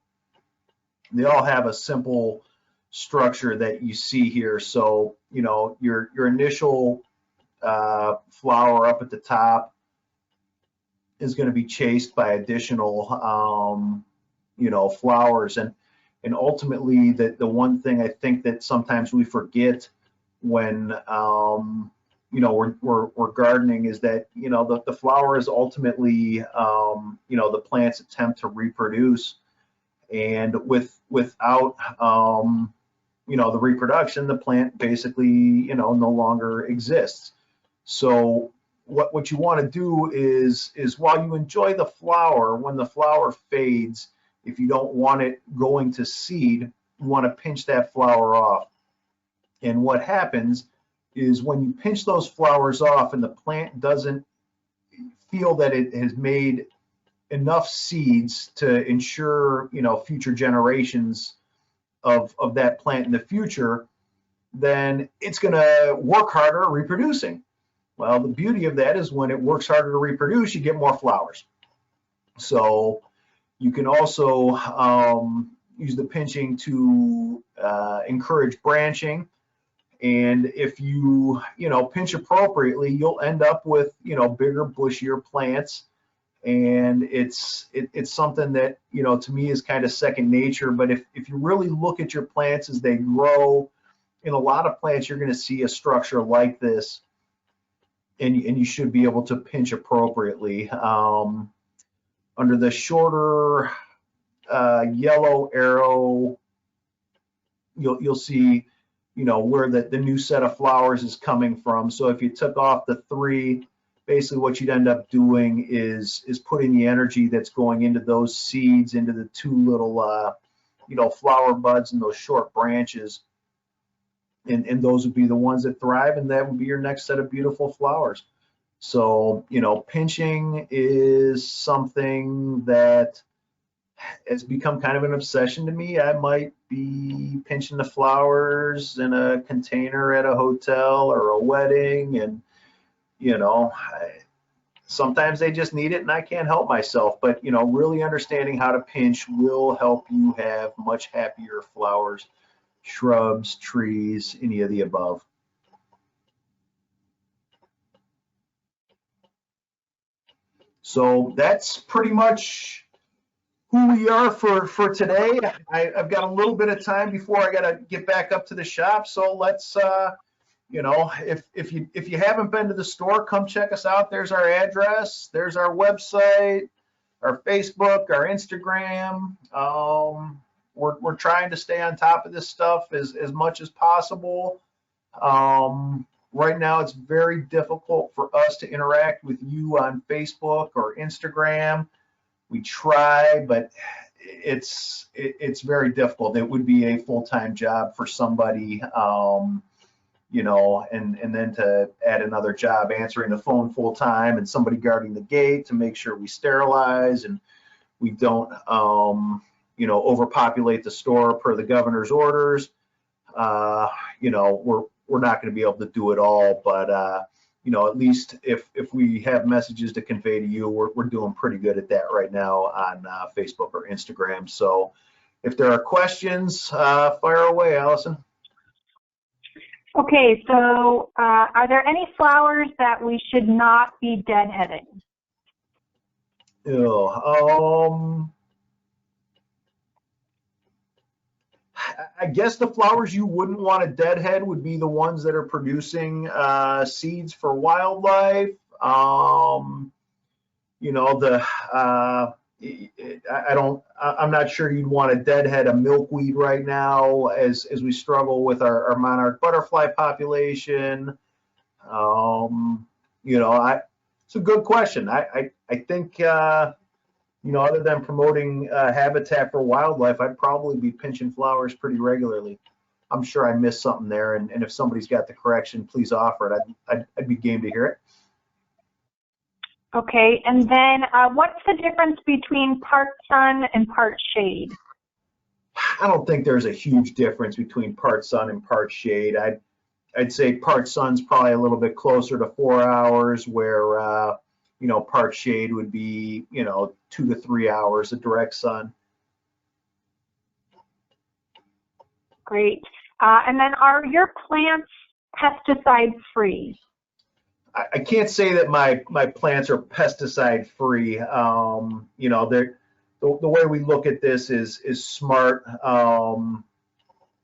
have a simple structure that you see here. So, your initial flower up at the top is going to be chased by additional, flowers. And ultimately, the one thing I think that sometimes we forget when, we're gardening is that, the flower is ultimately, the plant's attempt to reproduce. And without, the reproduction, the plant basically, no longer exists. So what you want to do is while you enjoy the flower, when the flower fades, if you don't want it going to seed, you want to pinch that flower off. And what happens is when you pinch those flowers off and the plant doesn't feel that it has made enough seeds to ensure, future generations of that plant in the future, then it's going to work harder reproducing. Well, the beauty of that is when it works harder to reproduce, you get more flowers. So you can also use the pinching to encourage branching. And if you, pinch appropriately, you'll end up with, bigger, bushier plants. And it's something that, to me is kind of second nature. But if you really look at your plants as they grow, in a lot of plants, you're going to see a structure like this, and you should be able to pinch appropriately. Under the shorter yellow arrow, you'll see, where the new set of flowers is coming from. So if you took off the 3, basically what you'd end up doing is putting the energy that's going into those seeds into the 2 little, flower buds and those short branches. And those would be the ones that thrive, and that would be your next set of beautiful flowers. So, pinching is something that has become kind of an obsession to me. I might be pinching the flowers in a container at a hotel or a wedding, and sometimes they just need it and I can't help myself. But really understanding how to pinch will help you have much happier flowers, shrubs, trees, any of the above. So that's pretty much who we are for today. I've got a little bit of time before I got to get back up to the shop. So let's, if you haven't been to the store, come check us out. There's our address. There's our website, our Facebook, our Instagram. We're trying to stay on top of this stuff as much as possible. Right now, it's very difficult for us to interact with you on Facebook or Instagram. We try, but it's very difficult. It would be a full-time job for somebody, and then to add another job answering the phone full-time and somebody guarding the gate to make sure we sterilize and we don't, overpopulate the store per the governor's orders. We're not going to be able to do it all, but at least if we have messages to convey to you, we're doing pretty good at that right now on Facebook or Instagram. So if there are questions, fire away, Allison. Okay, so are there any flowers that we should not be deadheading? I guess the flowers you wouldn't want to deadhead would be the ones that are producing seeds for wildlife. I'm not sure you'd want to deadhead a milkweed right now as we struggle with our monarch butterfly population. It's a good question. I think other than promoting habitat for wildlife, I'd probably be pinching flowers pretty regularly. I'm sure I missed something there, and if somebody's got the correction, please offer it. I'd be game to hear it. Okay, and then what's the difference between part sun and part shade? I don't think there's a huge difference between part sun and part shade. I'd say part sun's probably a little bit closer to 4 hours, where part shade would be 2 to 3 hours of direct sun. Great. And then are your plants pesticide free? I can't say that my plants are pesticide free. The way we look at this is smart.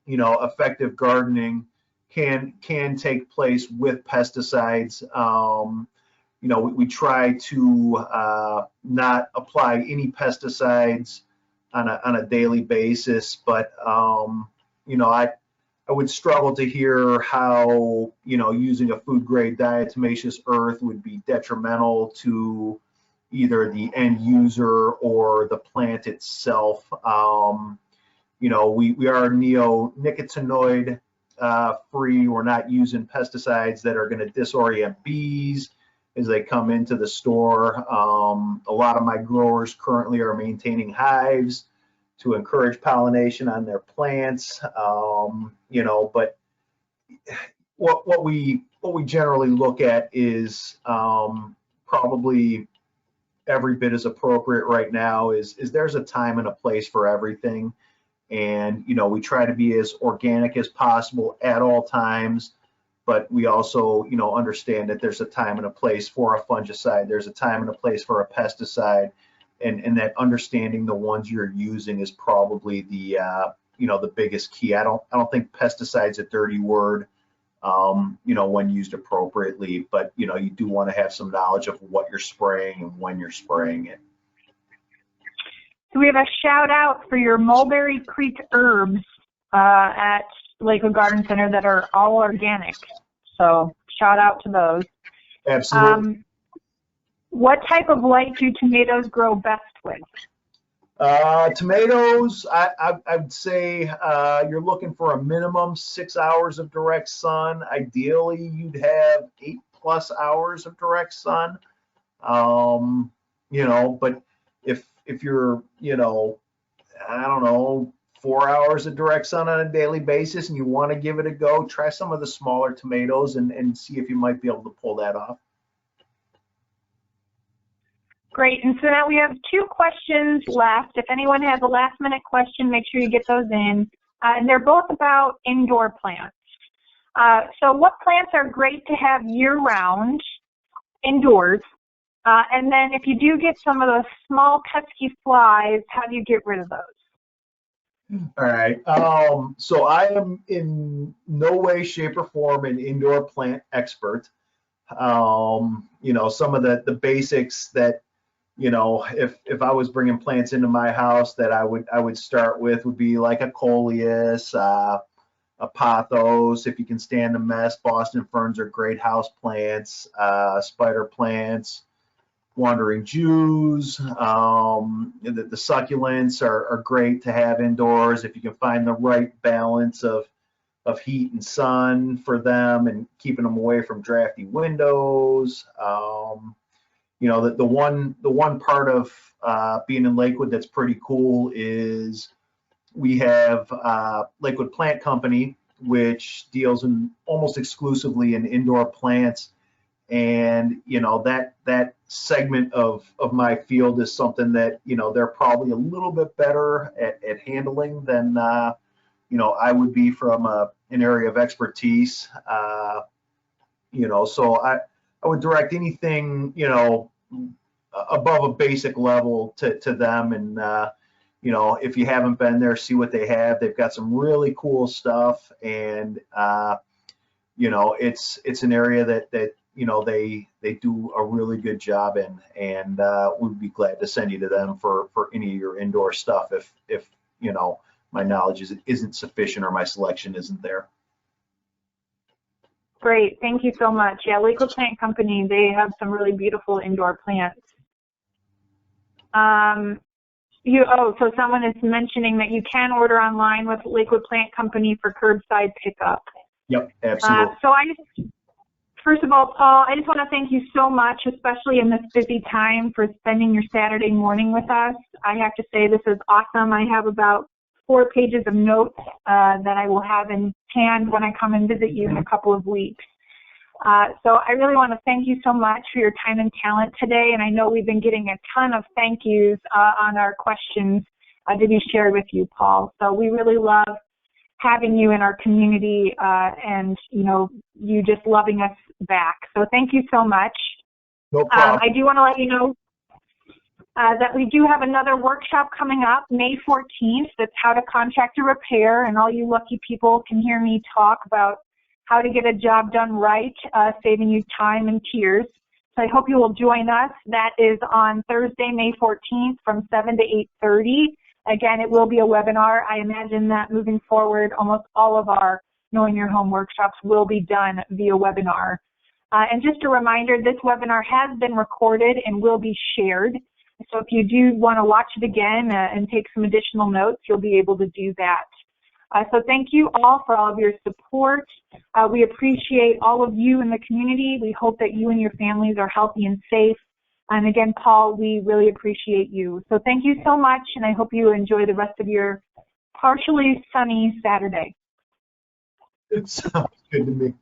Effective gardening can take place with pesticides. We try to not apply any pesticides on a daily basis, but I would struggle to hear how using a food grade diatomaceous earth would be detrimental to either the end user or the plant itself. We are neonicotinoid free. We're not using pesticides that are going to disorient bees as they come into the store. A lot of my growers currently are maintaining hives to encourage pollination on their plants. But what we generally look at is probably every bit as appropriate right now is there's a time and a place for everything. And, we try to be as organic as possible at all times. But we also, understand that there's a time and a place for a fungicide. There's a time and a place for a pesticide, and that understanding the ones you're using is probably the biggest key. I don't think pesticide's a dirty word, when used appropriately. But you do want to have some knowledge of what you're spraying and when you're spraying it. So we have a shout out for your Mulberry Creek herbs at Lakewood Garden Center that are all organic. So shout out to those. Absolutely. What type of light do tomatoes grow best with? Tomatoes, I'd say you're looking for a minimum 6 hours of direct sun. Ideally, you'd have 8+ hours of direct sun. But if you're, 4 hours of direct sun on a daily basis and you want to give it a go, try some of the smaller tomatoes and see if you might be able to pull that off. Great. And so now we have 2 questions left. If anyone has a last minute question, make sure you get those in. And they're both about indoor plants. So what plants are great to have year round indoors? And then if you do get some of those small pesky flies, how do you get rid of those? All right. So I am in no way, shape, or form an indoor plant expert. Some of the basics that, if I was bringing plants into my house that I would start with would be like a coleus, a pothos, if you can stand the mess. Boston ferns are great house plants, spider plants, wandering Jews. The succulents are great to have indoors if you can find the right balance of heat and sun for them and keeping them away from drafty windows. The one part of being in Lakewood that's pretty cool is we have Lakewood Plant Company, which deals in almost exclusively in indoor plants. And that segment of my field is something that they're probably a little bit better at handling than I would be from an area of expertise. So I would direct anything above a basic level to them. And if you haven't been there, see what they have. They've got some really cool stuff, and it's an area that they do a really good job in, and we'd be glad to send you to them for any of your indoor stuff if my knowledge isn't sufficient or my selection isn't there. Great, thank you so much. Yeah, Lakewood Plant Company, they have some really beautiful indoor plants. So someone is mentioning that you can order online with Lakewood Plant Company for curbside pickup. Yep, absolutely. First of all, Paul, I just want to thank you so much, especially in this busy time, for spending your Saturday morning with us. I have to say this is awesome. I have about 4 pages of notes that I will have in hand when I come and visit you in a couple of weeks. So I really want to thank you so much for your time and talent today. And I know we've been getting a ton of thank yous on our questions to be shared with you, Paul. So we really love having you in our community and, you just loving us back. So thank you so much. No problem. I do want to let you know that we do have another workshop coming up May 14th. That's how to contract a repair, and all you lucky people can hear me talk about how to get a job done right, saving you time and tears. So I hope you will join us. That is on Thursday, May 14th from 7 to 8:30. Again, it will be a webinar. I imagine that moving forward, almost all of our Knowing Your Home workshops will be done via webinar. And just a reminder, this webinar has been recorded and will be shared. So if you do want to watch it again and take some additional notes, you'll be able to do that. So thank you all for all of your support. We appreciate all of you in the community. We hope that you and your families are healthy and safe. And again, Paul, we really appreciate you. So thank you so much, and I hope you enjoy the rest of your partially sunny Saturday. It sounds good to me.